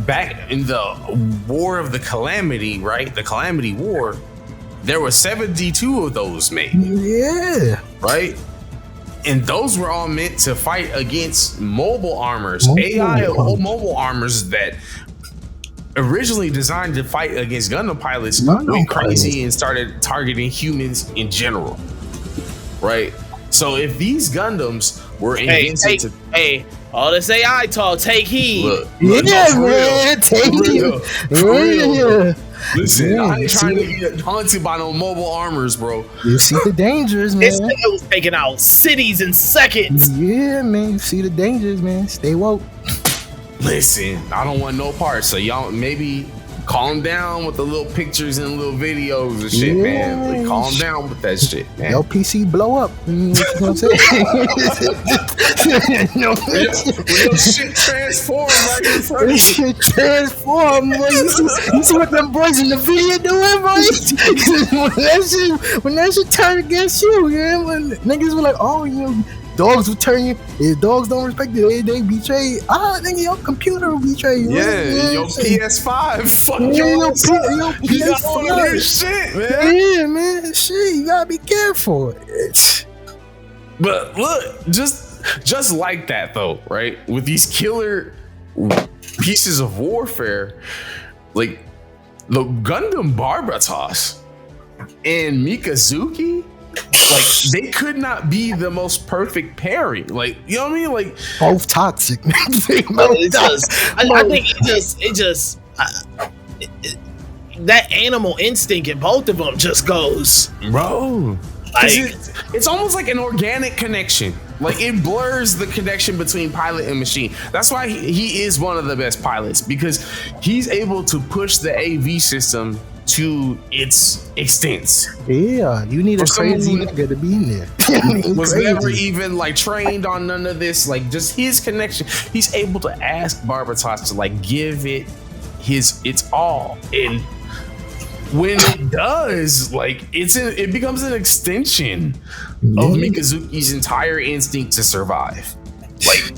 back in the War of the Calamity, right? The Calamity War, there were 72 of those made. Yeah. Right? And those were all meant to fight against mobile armors, mobile armors that originally designed to fight against Gundam pilots went crazy and started targeting humans in general. Right? So if these Gundams were invented to all this AI talk, take heed. Look, man, take heed. For real. Listen, I ain't trying to get haunted by no mobile armors, bro. You see the dangers, man. This nigga was taking out cities in seconds. Yeah, man. You see the dangers, man. Stay woke. Listen, I don't want no parts, so y'all maybe calm down with the little pictures and little videos and shit, man. Like, calm down with that shit, man. Your PC blow up. What you gonna say? When your shit transform right in front of you. Shit transform, boy. You see what them boys in the video doing, boy? when that shit turn against you, yeah, when niggas were like, oh, dogs will turn you. If dogs don't respect you, they betray you. Nigga, your computer will betray you. Yeah, your PS5. Fuck your PS5. Shit, man. Yeah, man. Shit, you gotta be careful. But look, just like that though, right? With these killer pieces of warfare, like the Gundam Barbatos and Mikazuki, like they could not be the most perfect pairing. Like, you know what I mean? Like both toxic. I think that animal instinct in both of them just goes, bro. like, It's almost like an organic connection. Like it blurs the connection between pilot and machine. That's why he is one of the best pilots, because he's able to push the AV system to its extents. Yeah, you need a crazy nigga to be in there. Was never even like trained on none of this. Like just his connection. He's able to ask Barbatos to like give it its all, and when it does, like it becomes an extension of Mikazuki's entire instinct to survive. Like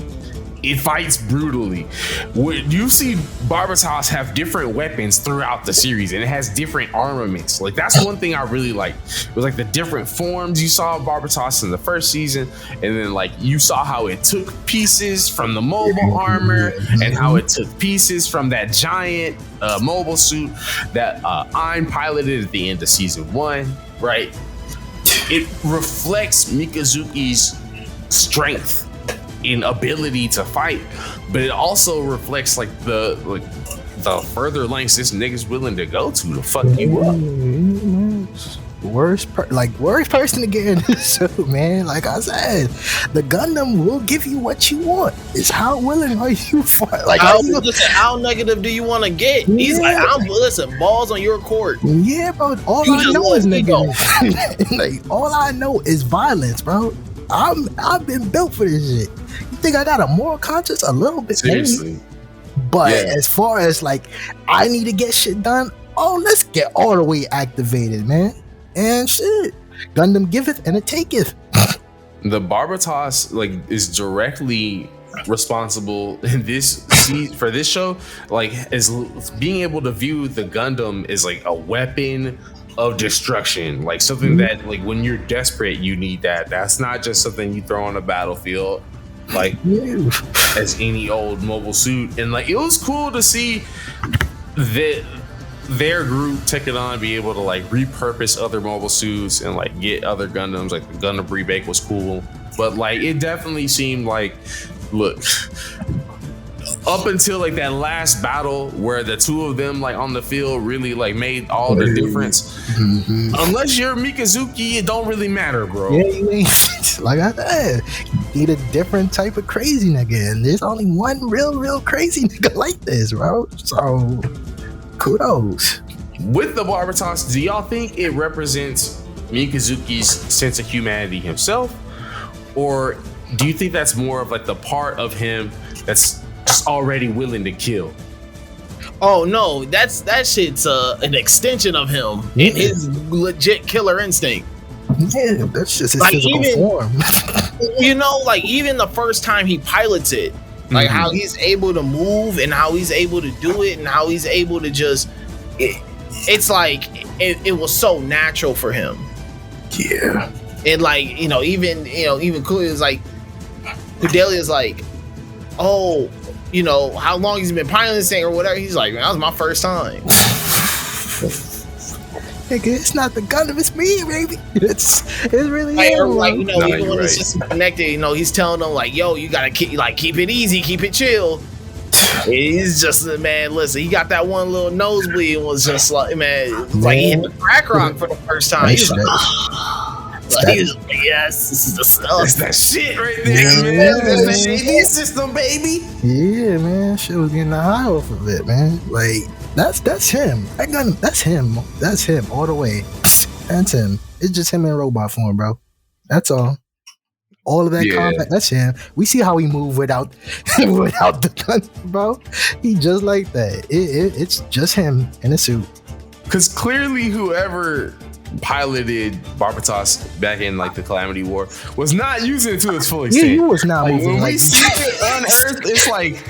it fights brutally. You see Barbatos have different weapons throughout the series, and it has different armaments. Like that's one thing I really like. It was like the different forms you saw of Barbatos in the first season, and then like you saw how it took pieces from the mobile armor and how it took pieces from that giant mobile suit that Ein piloted at the end of season 1, right? It reflects Mikazuki's strength in ability to fight, but it also reflects like the further lengths this nigga's willing to go to fuck you up. Worst person to get in this show, man. Like I said, the Gundam will give you what you want. It's how willing are you for it? Like how negative do you want to get? He's like, listen, balls on your court. Yeah, bro. All I know is negative. Like all I know is violence, bro. I've been built for this shit. You think I got a moral conscience? A little bit, seriously. Maybe. But as far as like, I need to get shit done. Oh, let's get all the way activated, man. And shit, Gundam giveth and it taketh. The Barbatos like is directly responsible in this for this show. Like, is being able to view the Gundam as like a weapon of destruction, like something that like when you're desperate you need that. That's not just something you throw on a battlefield like as any old mobile suit. And like it was cool to see that their group Tekkadan be able to like repurpose other mobile suits and like get other Gundams. Like the Gundam remake was cool, but like it definitely seemed like, look, up until like that last battle where the two of them like on the field really like made all the difference. Unless you're Mikazuki, it don't really matter, bro. Yeah, you ain't like I said, you need a different type of crazy nigga, and there's only one real crazy nigga like this, bro. So kudos. With the Barbatos, do y'all think it represents Mikazuki's sense of humanity himself, or do you think that's more of like the part of him that's just already willing to kill? Oh no, that shit's an extension of him and his legit killer instinct. Yeah, that's just his like physical form. You know, like even the first time he pilots it, like how he's able to move and how he's able to do it and how he's able to just it's like it was so natural for him. Yeah. And like, even cool is like Cordelia's like, oh, how long he's been piloting this thing or whatever. He's like, man, that was my first time. Nigga, it's not the Gundam, it's me, baby. It's really like, him. Like, even when it's just connected, he's telling them like, yo, you gotta keep it easy, keep it chill. He's just, man, listen, he got that one little nosebleed and was just like, man, like he hit the crack rock for the first time. He was like, yes, this is the stuff. That's that shit right there, man. That's that AV system, baby. Yeah, man. Shit was getting the high off of it, man. Like, that's him. That gun, that's him. That's him all the way. That's him. It's just him in robot form, bro. That's all. All of that combat, that's him. We see how he move without the gun, bro. He just like that. It's just him in a suit. Because clearly whoever piloted Barbatos back in like the Calamity War was not using it to its full extent. Yeah, he was not moving. When we see it on Earth, it's like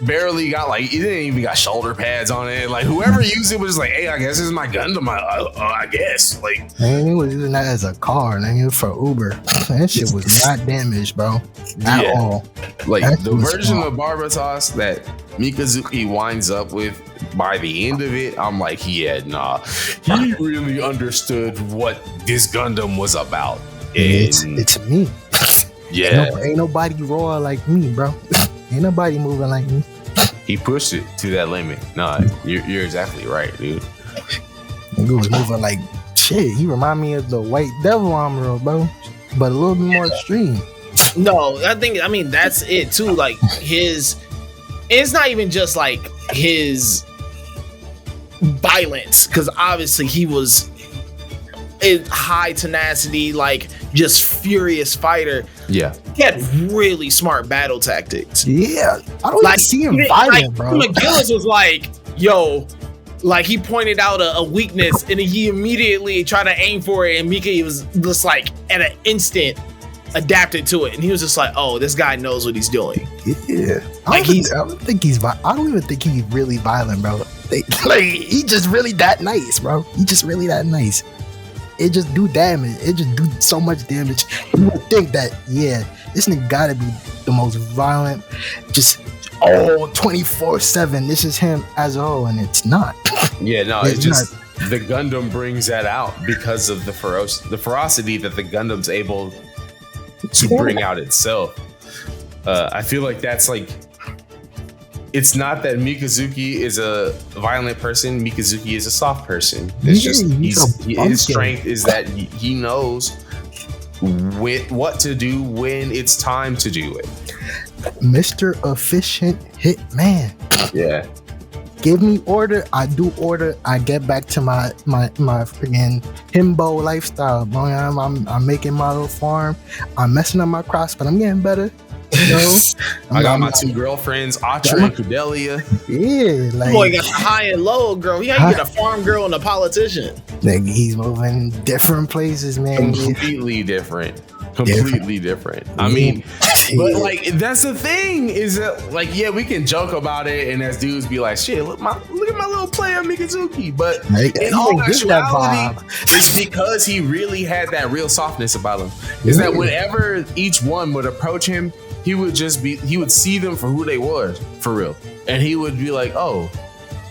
barely got like, it didn't even got shoulder pads on it. Like whoever used it was just like, hey, I guess this is my Gundam. I guess like, man, he was using that as a car, man, for Uber. That shit was not damaged, bro, at all. Like that the version of Barbatos that Mikazuki winds up with by the end of it, I'm like, he really understood what this Gundam was about. It's me. Yeah, ain't nobody raw like me, bro. Ain't nobody moving like me. He pushed it to that limit. Nah, you're exactly right, dude. Nigga was moving like shit. He remind me of the White Devil armor, bro, but a little bit more extreme. No, I mean that's it too. Like it's not even just like his violence, because obviously he was a high tenacity, like just furious fighter. Yeah, He had really smart battle tactics. Yeah, I don't even see him violent, bro. McGillis was like, yo, like he pointed out a weakness and he immediately tried to aim for it, and Mika was just like at an instant adapted to it, and he was just like, oh, this guy knows what he's doing. Yeah, I don't even think he's really violent, bro. Like he just really that nice, bro. He just really that nice. It just do damage. It just do so much damage. You would think that, yeah, this nigga gotta be the most violent, just 24/7. This is him as a whole, and it's not. Yeah, no, it's just not. The Gundam brings that out because of the ferocity that the Gundam's able to bring out itself. I feel like that's like, it's not that Mikazuki is a violent person. Mikazuki is a soft person. It's just his strength is that he knows what to do when it's time to do it. Mr. Efficient Hitman. Yeah. Give me order, I do order, I get back to my freaking himbo lifestyle. Boy, I'm making my little farm. I'm messing up my crops, but I'm getting better. You know? I got my two girlfriends, Atra and Kudelia. Yeah, like boy got the high and low girl. He got a farm girl and a politician. Like he's moving different places, man. Completely different. I mean, but like that's the thing is that like, yeah, we can joke about it and as dudes be like, shit, look at my little player Mikazuki, but in all actuality, it's because he really had that real softness about him. Is that whenever each one would approach him, he would see them for who they were for real, and he would be like, oh,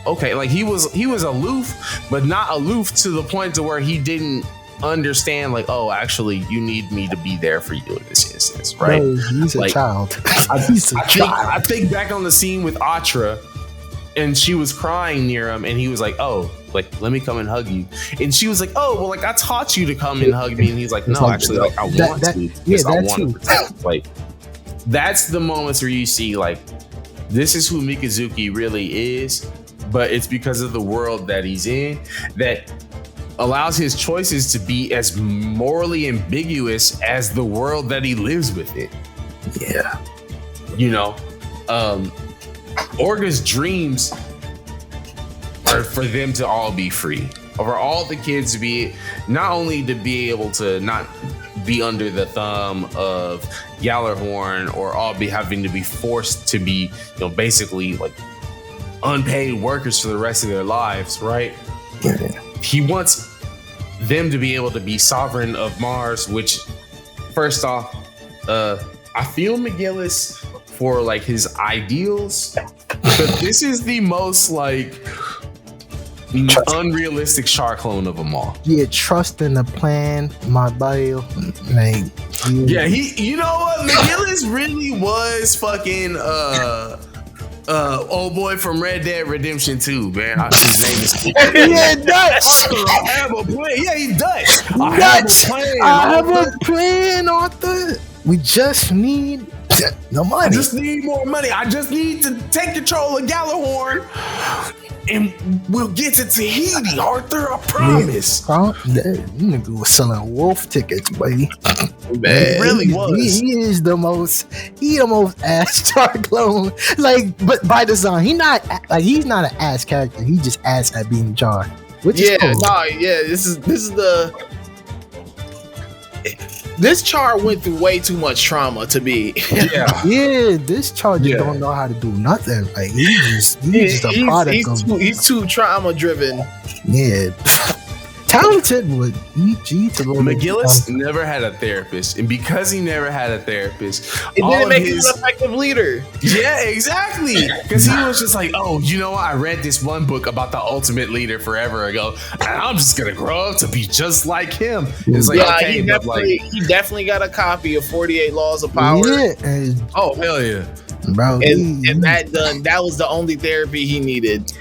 okay, like he was aloof, but not aloof to the point to where he didn't understand, like, oh, actually, you need me to be there for you in this instance, right? No, he's a child. I think back on the scene with Atra, and she was crying near him, and he was like, oh, like, let me come and hug you. And she was like, oh, well, like, I taught you to come and hug me. And he's like, no, actually, like, I want to. Because I want to protect. Like, that's the moments where you see, like, this is who Mikazuki really is, but it's because of the world that he's in that allows his choices to be as morally ambiguous as the world that he lives within. Yeah. You know, Orga's dreams are for them to all be free, for all the kids to be, not only to be able to not be under the thumb of Gallarhorn or all be having to be forced to be, you know, basically like unpaid workers for the rest of their lives, right? Yeah. He wants them to be able to be sovereign of Mars, which, first off, I feel McGillis for like his ideals, but this is the most like unrealistic Char clone of them all. Yeah, trust in the plan, my bio. Like, yeah, you know what? McGillis really was fucking old boy from Red Dead Redemption 2, man. His name is yeah, Dutch. I have a plan. Yeah, he Dutch. I have a plan, Arthur. We just need no money. I just need more money. I just need to take control of Gallarhorn, and we'll get to Tahiti, Arthur. I promise. That nigga was selling wolf tickets, buddy. Man, he really was. He is the most ass Char clone. Like, but by design, he's not an ass character. He just ass at being Char. Which is cool. This Char went through way too much trauma to be. Yeah, this Char just don't know how to do nothing. Like he's just a product he's too trauma driven. Yeah. Talented, but McGillis never had a therapist, and because he never had a therapist, it didn't make him an effective leader. Yeah, exactly. Because he was just like, oh, you know what? I read this one book about the ultimate leader forever ago, and I'm just gonna grow up to be just like him. It's like, yeah, okay, he definitely got a copy of 48 Laws of Power. Yeah, oh hell yeah, bro. And that was the only therapy he needed.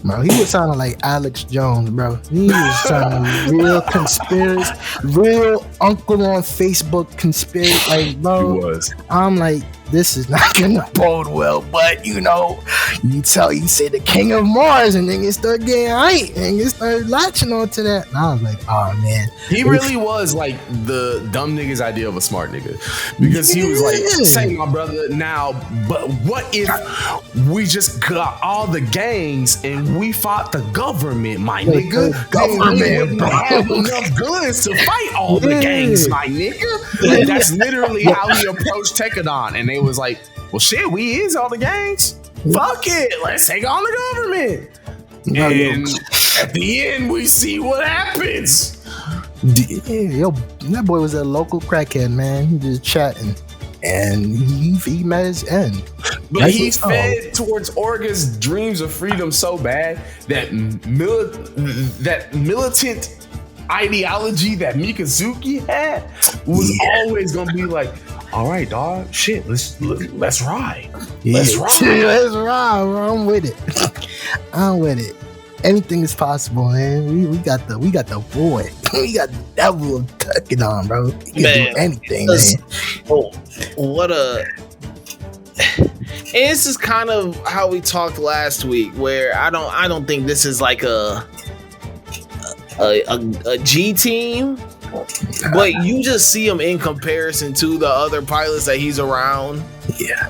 Bro, he was sounding like Alex Jones, bro. He was sounding real conspiracy, real uncle on Facebook conspiracy. Like, bro, He was. I'm like, this is not gonna bode well. But you know, you say the King of Mars, and then you start getting hype, and you start latching onto that. And I was like, oh man, He really was like the dumb nigga's idea of a smart nigga, because he was like, say my brother now, but what if we just got all the gangs and we fought the government, my nigga? Government, bro. Have enough goods to fight all the gangs, my nigga. Like, that's literally how he approached Tekkadan, and they was like, well, shit, we is all the gangs. Fuck it, let's take on the government. And at the end, we see what happens. Yo, that boy was a local crackhead, man. He just chatting, and he met his end. But That's he what's up. fed towards Orga's dreams of freedom so bad that that militant ideology that Mikazuki had was always gonna be like, all right, dog, shit, let's ride. Let's ride. Let's ride, bro. I'm with it. I'm with it. Anything is possible, man. We got the boy. We got the devil of Tekkadan, bro. He can do anything, man. Oh, what a. And this is kind of how we talked last week, where I don't think this is like a G team, but you just see him in comparison to the other pilots that he's around. Yeah.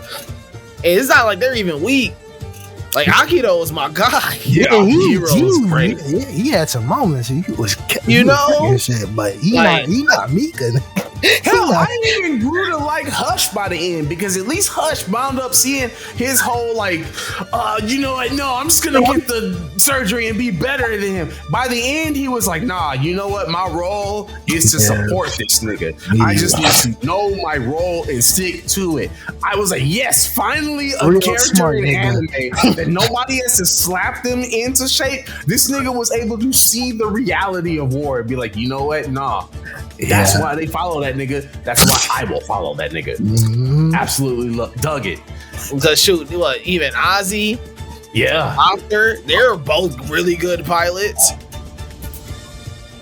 And it's not like they're even weak. Like, Akito was my guy. Yeah, Hero was great. He had some moments. He was, shit, but he not Mika. Hell, I didn't even grew to like Hush by the end, because at least Hush wound up seeing his whole like, you know what? No, I'm just gonna get the surgery and be better than him. By the end, he was like, nah, you know what? My role is to support this nigga. I just need to know my role and stick to it. I was like, yes, finally a character in anime that nobody has to slap them into shape. This nigga was able to see the reality of war and be like, you know what? Nah. That's why they follow that nigga. That's why I will follow that nigga. Absolutely dug it. Because shoot, what, even Ozzy, Doctor, they're both really good pilots.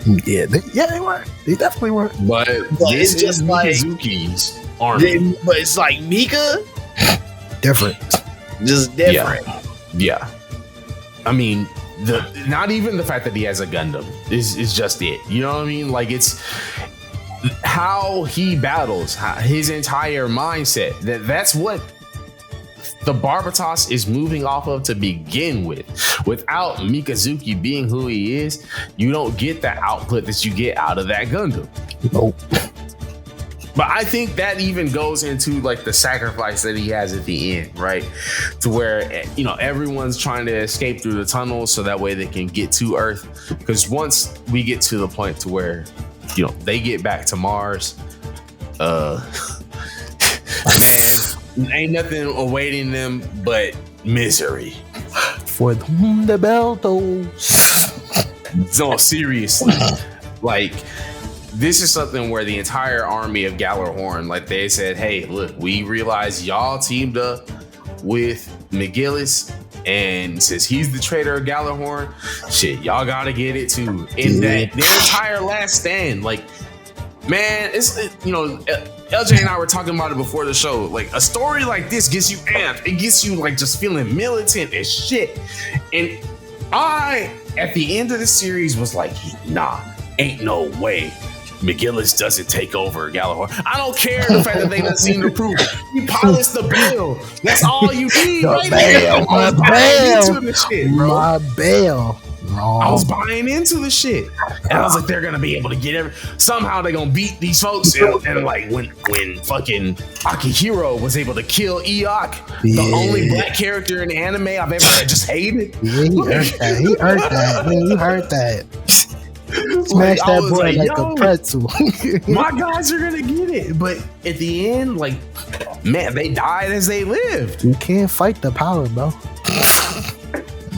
Yeah, they were. They definitely were. But it's just like Mikazuki's army. But it's like Mika, different. Just different. Yeah. I mean, not even the fact that he has a Gundam is just it. You know what I mean? Like, it's how he battles, his entire mindset. That's what the Barbatos is moving off of to begin with. Without Mikazuki being who he is, you don't get the output that you get out of that Gundam. Nope. But I think that even goes into like the sacrifice that he has at the end, right? To where, you know, everyone's trying to escape through the tunnel so that way they can get to Earth. Because once we get to the point to where, you know, they get back to Mars, man, ain't nothing awaiting them but misery. For the Barbatos. No, seriously. Like, this is something where the entire army of Gallarhorn, like they said, hey, look, we realize y'all teamed up with McGillis, and since he's the traitor of Gallarhorn, shit, y'all gotta get it too. And that their entire last stand, like, man, you know, LJ and I were talking about it before the show. Like, a story like this gets you amped. It gets you like just feeling militant as shit. And I, at the end of the series, was like, nah, ain't no way McGillis doesn't take over Gallarhorn. I don't care the fact that they done seen the proof. He polished the bill. That's all you need. My bail. I was buying into the shit, and I was like, they're gonna be able to get somehow they're gonna beat these folks. And like when fucking Akihiro was able to kill Eok, the only black character in the anime I've ever just hated. Yeah, he heard that. He heard that. Man, he heard that. Smash that boy like a pretzel. My guys are gonna get it, but at the end, like, man, they died as they lived. You can't fight the power, bro.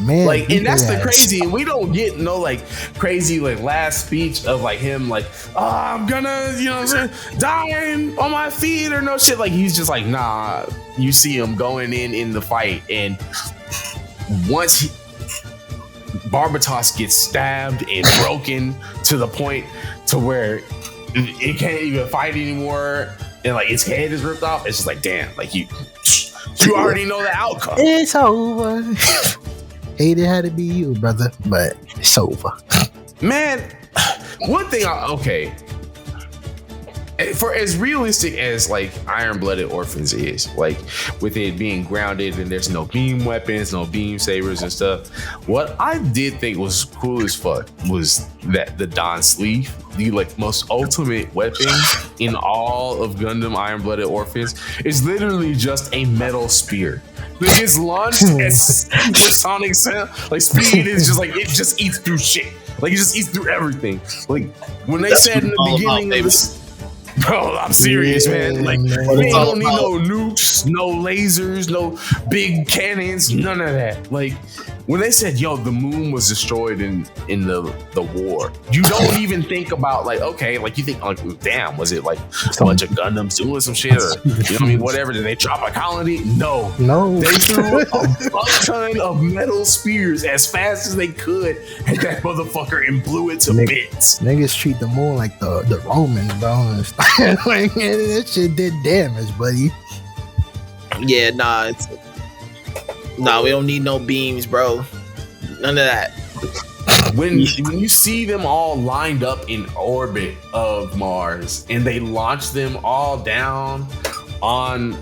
Man, like, and that's the crazy. We don't get no like crazy like last speech of like him like, oh, I'm gonna, you know, dying on my feet or no shit. Like, he's just like, nah. You see him going in the fight, and once Barbatos gets stabbed and broken to the point to where it can't even fight anymore, and like its head is ripped off. It's just like, damn, like you already know the outcome. It's over. Hate it had to be you, brother, but it's over. Man, one thing, okay. For as realistic as like Blooded Orphans is, like with it being grounded and there's no beam weapons, no beam sabers and stuff, what I did think was cool as fuck was that the Dawn Sleeve, the like most ultimate weapon in all of Gundam Blooded Orphans, is literally just a metal spear. Like it's launched at supersonic sound, like speed is just like it just eats through shit. Like it just eats through everything. Like when they said in the beginning of this. Bro, I'm serious, man. Like, we don't need no nukes, no lasers, no big cannons, none of that. Like, when they said, yo, the moon was destroyed in the war, you don't even think about, like, okay, like, you think, like, damn, was it, like, a bunch of Gundams doing some shit, or, you know what I mean, whatever, did they drop a colony? No. They threw a ton of metal spears as fast as they could at that motherfucker and blew it to bits. Niggas treat the moon like the Romans, bro. Like, that shit did damage, buddy. Yeah, nah, we don't need no beams, bro. None of that. When you see them all lined up in orbit of Mars and they launch them all down on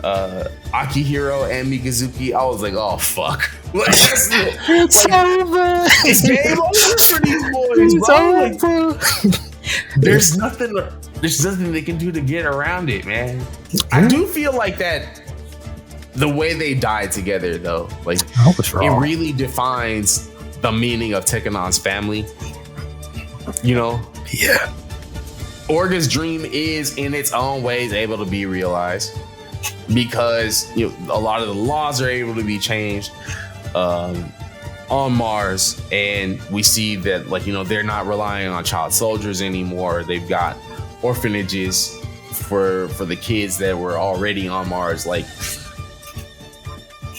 Akihiro and Mikazuki, I was like, oh fuck. Like, It's over. It's game over for these boys, bro. Like, there's nothing they can do to get around it, man. I do feel like that the way they died together, though, like it really defines the meaning of Tekkadan's family. You know? Yeah. Orga's dream is, in its own ways, able to be realized because a lot of the laws are able to be changed on Mars, and we see that, like, they're not relying on child soldiers anymore. They've got orphanages for the kids that were already on Mars. Like,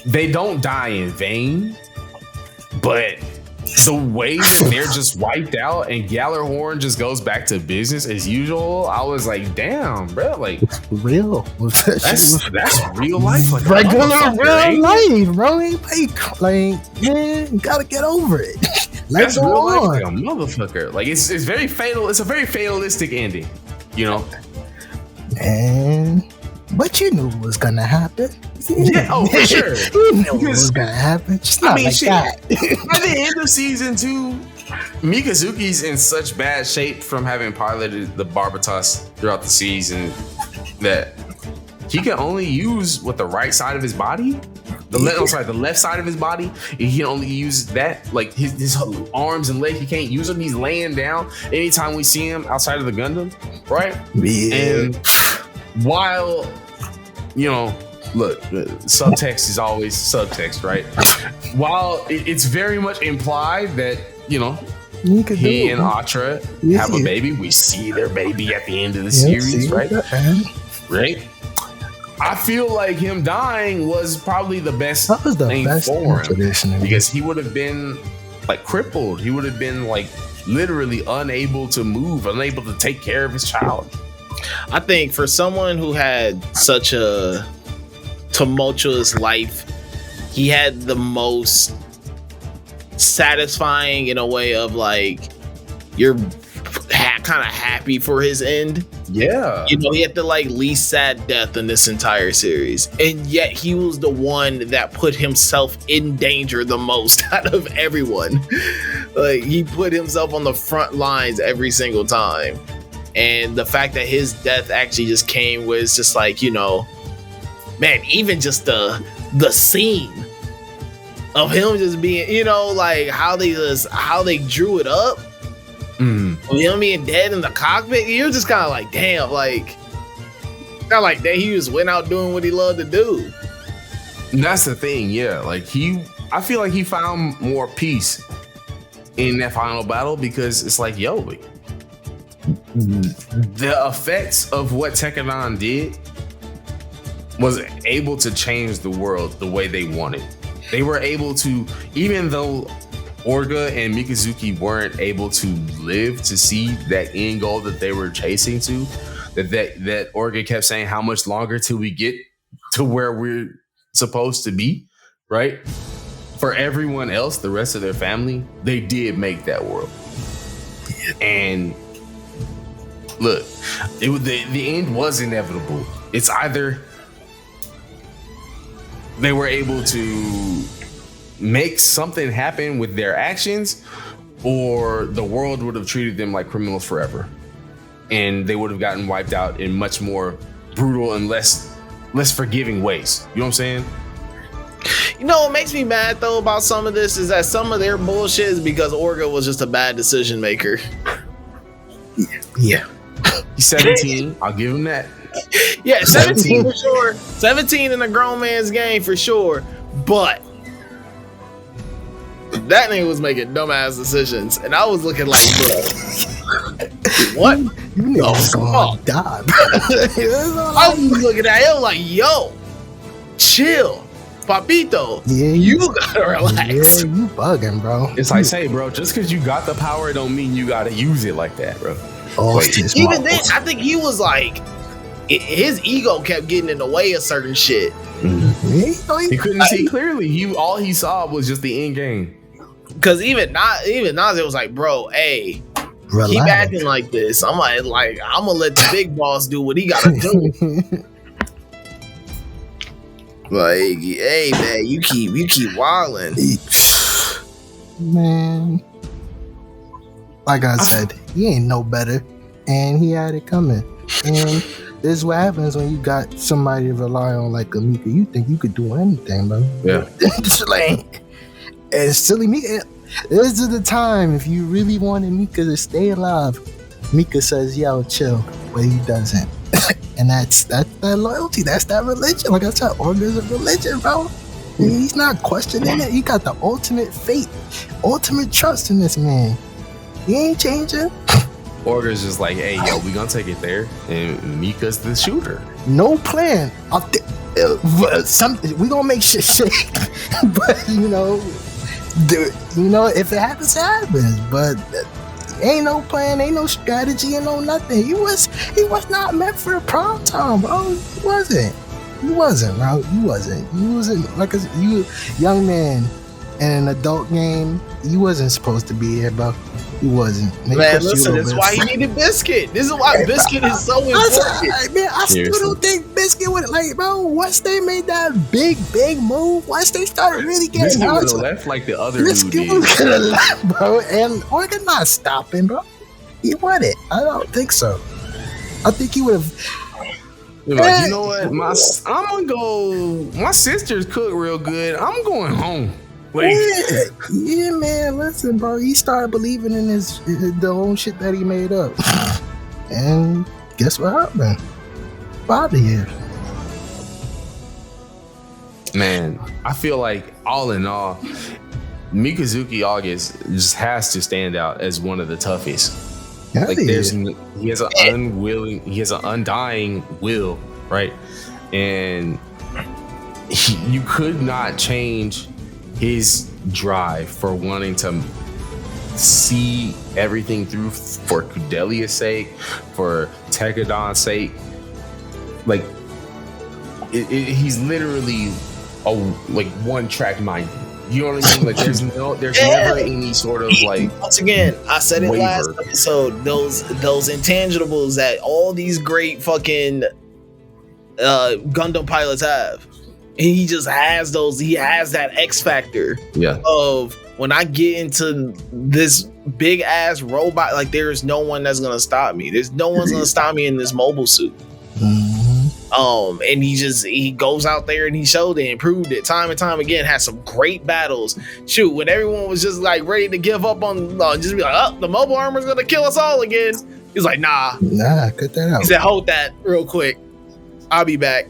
they don't die in vain, but the way that they're just wiped out and Gallarhorn just goes back to business as usual, I was like, damn, bro, like, real. That's real life, like regular real life, bro. Like, man, you gotta get over it. That's real life, like a motherfucker. Like, it's very fatal. It's a very fatalistic ending, And but you knew what was gonna happen. Yeah, oh, for sure. You knew what was gonna happen. Just not like that. By the end of season 2, Mikazuki's in such bad shape from having piloted the Barbatos throughout the season that he can only use the right side of his body. The left side of his body. He can only use that. Like his arms and legs, he can't use them. He's laying down anytime we see him outside of the Gundam, right? Yeah. And while, look, subtext is always subtext, right? While it's very much implied that, he and Atra have a baby. We see their baby at the end of the series, right? Right? I feel like him dying was probably the best thing for him, because he would have been like crippled. He would have been like literally unable to move, unable to take care of his child. I think for someone who had such a tumultuous life, he had the most satisfying in a way of like you're kind of happy for his end. Yeah, he had the like least sad death in this entire series, and yet he was the one that put himself in danger the most out of everyone. Like, he put himself on the front lines every single time, and the fact that his death actually just came was just like, man, even just the scene of him just being, like how they drew it up. Him being dead in the cockpit, you're just kind of like, damn, like, kind of like that he just went out doing what he loved to do. And that's the thing, yeah. Like, I feel like he found more peace in that final battle, because it's like, yo, the effects of what Tekkadan did was able to change the world the way they wanted. They were able to, even though Orga and Mikazuki weren't able to live to see that end goal that they were chasing to, that Orga kept saying, how much longer till we get to where we're supposed to be, right? For everyone else, the rest of their family, they did make that world. And look, the end was inevitable. It's either they were able to make something happen with their actions, or the world would have treated them like criminals forever, and they would have gotten wiped out in much more brutal and less forgiving ways. You know what I'm saying? You know what makes me mad though about some of this is that some of their bullshit is because Orga was just a bad decision maker. Yeah. He's 17. I'll give him that. Yeah, 17 for sure. 17 in a grown man's game for sure. But that nigga was making dumbass decisions, and I was looking like, bro, what? You niggas gonna die, bro. I was looking at him like, yo, chill, Papito. Yeah, you gotta relax. Yeah, you bugging, bro. It's like, say, bro, just because you got the power don't mean you gotta use it like that, bro. Oh, even then, I think he was like, his ego kept getting in the way of certain shit. Mm-hmm. He couldn't see clearly. All he saw was just the end game. Because even Nazi was like, bro, hey, keep acting like this. I'm like, I'm gonna let the big boss do what he gotta do. Like, hey, man, you keep wilding. Man, like I said, he ain't no better, and he had it coming. And this is what happens when you got somebody to rely on like a Mika. You think you could do anything, bro? Yeah. Like, and silly Mika. This is the time if you really wanted Mika to stay alive. Mika says, "Yo, chill," but he doesn't. And that's that loyalty. That's that religion. Like I said, Orga's a religion, bro. He's not questioning it. He got the ultimate faith, ultimate trust in this man. He ain't changing. Orga's just like, hey, yo, we gonna take it there, and Mika's the shooter. No plan. We gonna make shit shake. But if it happens, it happens. But ain't no plan, ain't no strategy, ain't no nothing. He was not meant for prime time, bro. He wasn't, bro. He wasn't like you, young man in an adult game. He wasn't supposed to be here, bro. He wasn't. Man, listen, that's why he needed Biscuit. This is why Biscuit is so important. Man, I still don't think Biscuit would, like, bro, once they made that big move, once they started really getting Biscuit would have left like the other dude did. Biscuit could have left, bro, and Orga not stopping, bro. He wouldn't. I don't think so. I think he would have. Like, you know what? I'm gonna go. My sister's cook real good. I'm going home. Like, yeah, man. Listen, bro. He started believing in the own shit that he made up, and guess what happened? Out of here. Man, I feel like all in all, Mikazuki Augus just has to stand out as one of the toughest. Like, he has an undying will, right? And you could not change his drive for wanting to see everything through for Kudelia's sake, for Tekkadan's sake. Like, he's literally like one track minded. You know what I mean? Like, there's never any sort of like. Once again, I said it last episode. Those intangibles that all these great fucking Gundam pilots have. He just has those. He has that X factor. Yeah. Of when I get into this big ass robot, like, there is no one that's gonna stop me. There's no one's gonna stop me in this mobile suit. And he goes out there and he showed it and proved it time and time again. Had some great battles. Shoot, when everyone was just like ready to give up on, just be like, oh, the mobile armor's gonna kill us all again. He's like, nah, cut that out. He said, hold that real quick. I'll be back.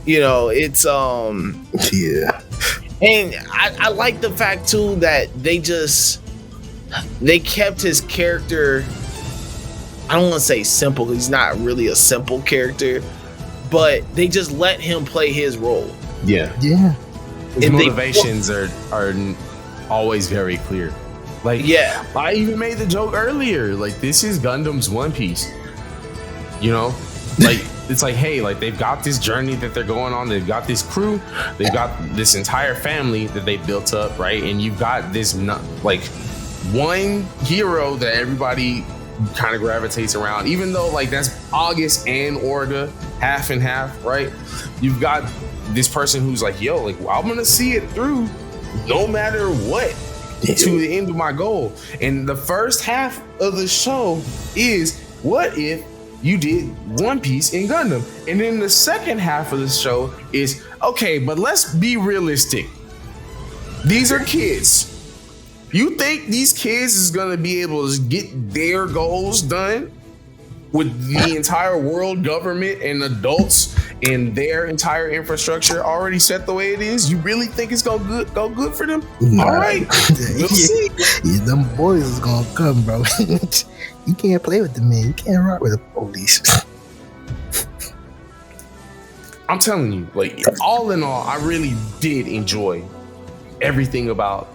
You know, it's yeah. And I like the fact too that they kept his character. I don't want to say simple, because he's not really a simple character, but they just let him play his role. Yeah. Yeah. His motivations are always very clear. Like, Yeah. I even made the joke earlier. Like, this is Gundam's One Piece. You know, like it's like, hey, like they've got this journey that they're going on. They've got this crew. They've got this entire family that they built up, right? And you've got this like one hero that everybody kind of gravitates around, even though like that's Augus and Orga, half and half, right? You've got this person who's like, yo, like I'm gonna see it through no matter what to the end of my goal. And the first half of the show is, what if you did One Piece in Gundam? And then the second half of the show is, okay, but let's be realistic. These are kids. You think these kids is gonna be able to get their goals done with the entire world government and adults and their entire infrastructure already set the way it is? You really think it's gonna go good for them? Nah. All right, we'll see. Yeah, them boys is gonna come, bro. You can't play with the men. You can't rock with the police. I'm telling you, like, all in all, I really did enjoy everything about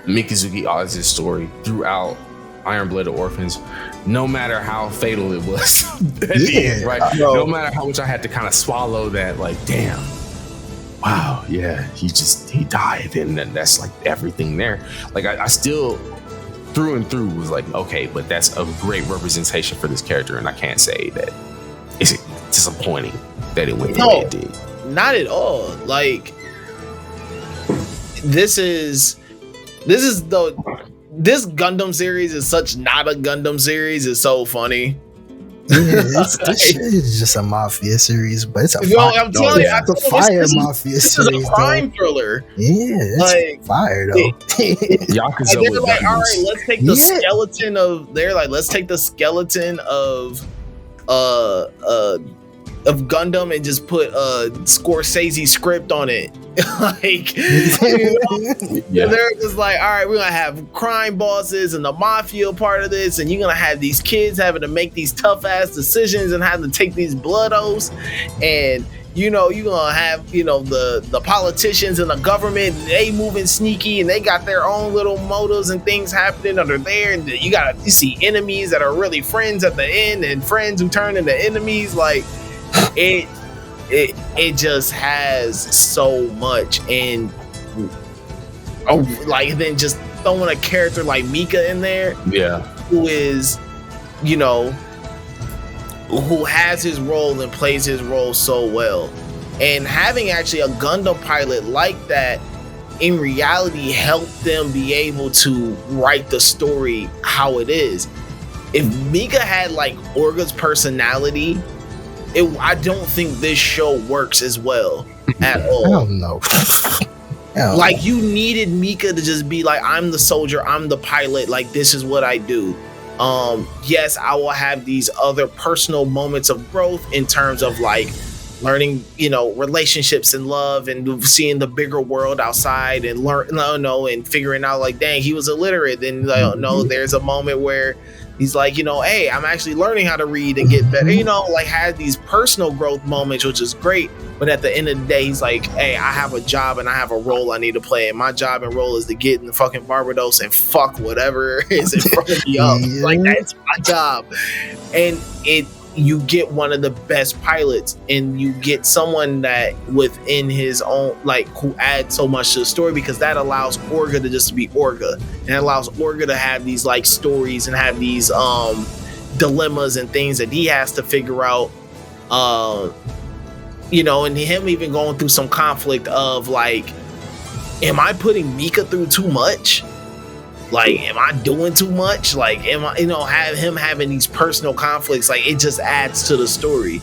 Mikazuki Augus' story throughout Blooded Orphans, no matter how fatal it was at the end, right? No matter how much I had to kind of swallow that, like, damn, wow, yeah, he died, and then that's like everything there. Like, I still, through and through, was like, okay, but that's a great representation for this character, and I can't say that it's disappointing that it went the way it did. Not at all. Like, this Gundam series is such not a Gundam series. It's so funny. Yeah, this shit is just a mafia series, but it's a I'm telling you, it's a fire mafia this series. is a crime thriller. Yeah, it's like, fire though. Yakuza they're with like, all Gundams. right, let's take the skeleton of. They're like, let's take the skeleton of Gundam and just put a Scorsese script on it. Like, you know? Yeah. They're just like, all right, we're gonna have crime bosses and the mafia part of this, and you're gonna have these kids having to make these tough ass decisions and have to take these blood oaths, and you're gonna have the politicians and the government, they moving sneaky and they got their own little motives and things happening under there, and you see enemies that are really friends at the end and friends who turn into enemies. Like, it just has so much, and like then just throwing a character like Mika in there, who is who has his role and plays his role so well, and having actually a Gundam pilot like that in reality helped them be able to write the story how it is. If Mika had like Orga's personality, I don't think this show works as well at all. I don't know. Like, you needed Mika to just be like, I'm the soldier, I'm the pilot, like, this is what I do. Yes, I will have these other personal moments of growth in terms of like learning, relationships and love and seeing the bigger world outside and and figuring out like, dang, he was illiterate. And no, there's a moment where he's like, hey, I'm actually learning how to read and get better, like had these personal growth moments, which is great. But at the end of the day, he's like, hey, I have a job and I have a role I need to play. And my job and role is to get in the fucking Barbatos and fuck whatever is in front of me up. Like, that's my job. And you get one of the best pilots, and you get someone that within his own, like, who adds so much to the story, because that allows Orga to just be Orga, and it allows Orga to have these like stories and have these dilemmas and things that he has to figure out, and him even going through some conflict of like, am I putting Mika through too much? Like, am I doing too much? Like, am I, have him having these personal conflicts? Like, it just adds to the story.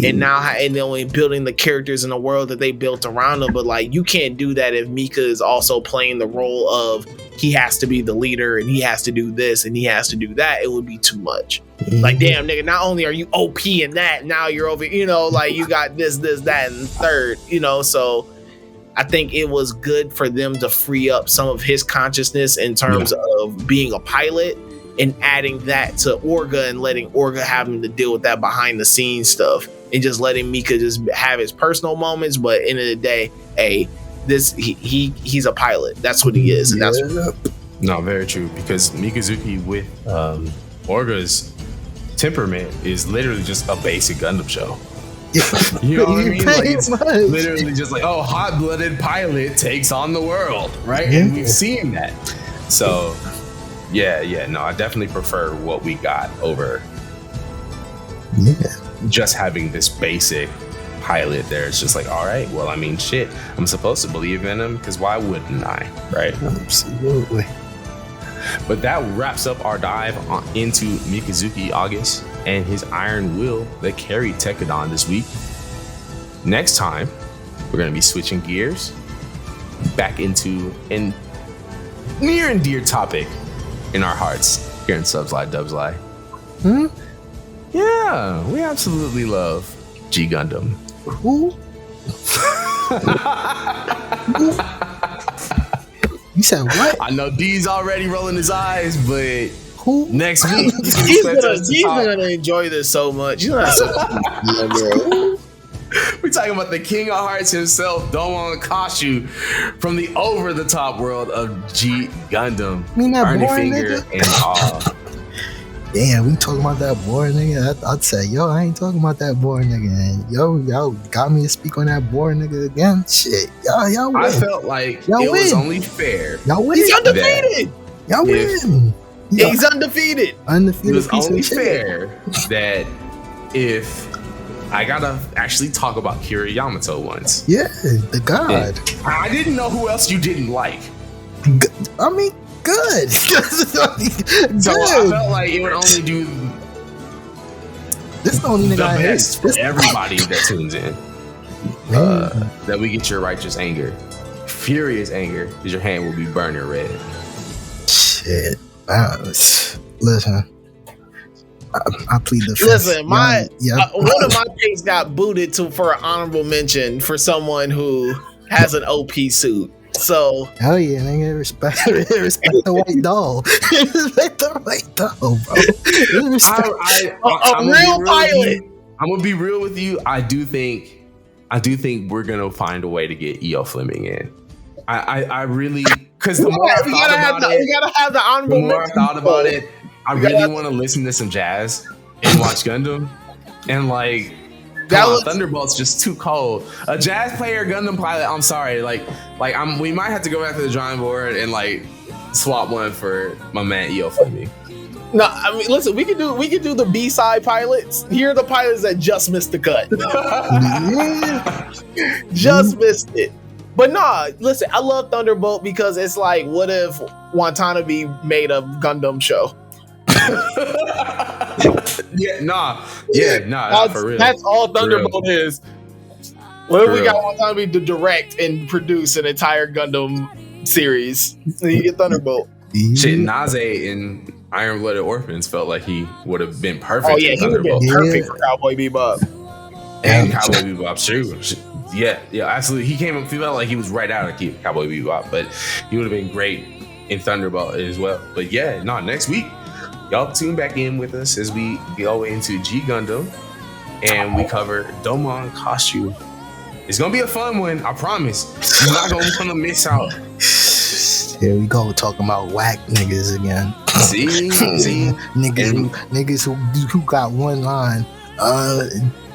And now, in building the characters in the world that they built around him. But like, you can't do that if Mika is also playing the role of he has to be the leader and he has to do this and he has to do that. It would be too much. Like, damn, nigga, not only are you OP in that, now you're over, like you got this, that, and third, so I think it was good for them to free up some of his consciousness in terms of being a pilot and adding that to Orga and letting Orga having to deal with that behind the scenes stuff and just letting Mika just have his personal moments. But end of the day, hey, he's a pilot. That's what he is, and that's No, very true. Because Mikazuki with Orga's temperament is literally just a basic Gundam show. You know what I mean? Like, it's literally just like, oh, hot-blooded pilot takes on the world, right? And we've seen that. So, no, I definitely prefer what we got over just having this basic pilot there. It's just like, all right, well, I mean, shit, I'm supposed to believe in him because why wouldn't I, right? Absolutely. But that wraps up our dive into Mikazuki Augus and his iron will that carried Tekkadan this week. Next time, we're going to be switching gears back into a near and dear topic in our hearts here in Subslide Dubslide. Yeah, we absolutely love G Gundam. Who? You said what? I know D's already rolling his eyes, but Who? next week he's gonna enjoy this so much. You know, that's we're talking about the King of Hearts himself, Domon Kashu, from the over-the-top world of G Gundam. I mean, that Ernie boring Finger nigga? and all. Damn, we talking about that boring nigga. I'd say, yo, I ain't talking about that boring nigga. And y'all got me to speak on that boring nigga again. Shit, y'all win. I felt like Y'all it was win. only fair. Y'all win. he's undefeated. Y'all win. He's undefeated. Undefeated. It was piece only of shit. fair that if I gotta actually talk about Kira Yamato once. Yeah, the god. I didn't know who else you didn't like. I mean, good. So I felt like it would only do This is the only the nigga I hate. best for everybody that tunes in. That we get your righteous anger, furious anger, because your hand will be burning red. Shit. Listen. I plead the fifth. Listen, one one of my picks got booted for an honorable mention for someone who has an OP suit. So hell yeah, nigga, respect the white doll. Respect the white doll, bro. a real pilot. I'm gonna be real with you. I do think we're gonna find a way to get E.O. Fleming in. I really, because the more I gotta have the honorable mention. The more I thought about it, I really want to listen to some jazz and watch Gundam, and like Thunderbolt's just too cold. A jazz player, Gundam pilot. I'm sorry, we might have to go back to the drawing board and like swap one for my man E.O. Fleming. No, I mean, listen, we could do the B-side pilots. Here are the pilots that just missed the cut. Just missed it. But nah, listen, I love Thunderbolt because it's like, what if Watanabe made a Gundam show? For real. That's all Thunderbolt is. What if we got Watanabe to direct and produce an entire Gundam series? So you get Thunderbolt. Shit, Naze in Iron Blooded Orphans felt like he would have been perfect. Oh yeah, he would have been perfect for Cowboy Bebop. And Cowboy Bebop, true. Yeah, absolutely. He felt like he was right out of Cowboy Bebop, but he would have been great in Thunderbolt as well. But yeah, next week, y'all tune back in with us as we go into G Gundam and we cover Domon Kashu. It's gonna be a fun one, I promise. You're not gonna want to miss out. Here we go, talking about whack niggas again. See, niggas who got one line,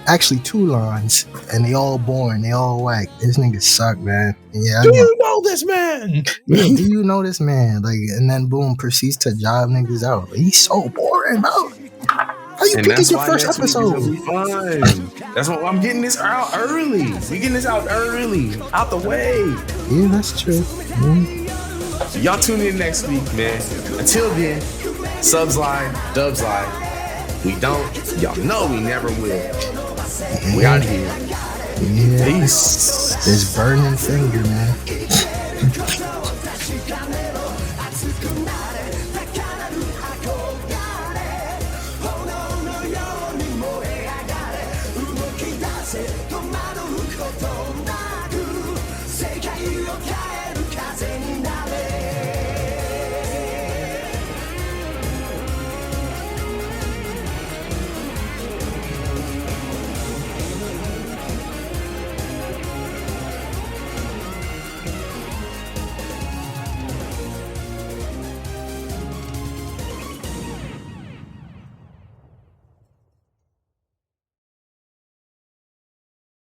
actually two lines, and they all boring, they all whack. This nigga suck, man. Yeah, do you know this man? Yeah, do you know this man? Like, and then boom, proceeds to job niggas out. He's so boring, bro. How you picking your first episode? Fun. That's why I'm getting this out early. We getting this out early, out the way. Yeah, that's true. So y'all tune in next week, man. Until then, subslide, dubslide. We don't. Y'all know we never will. We out here. Yeah. Peace. This burning finger, man.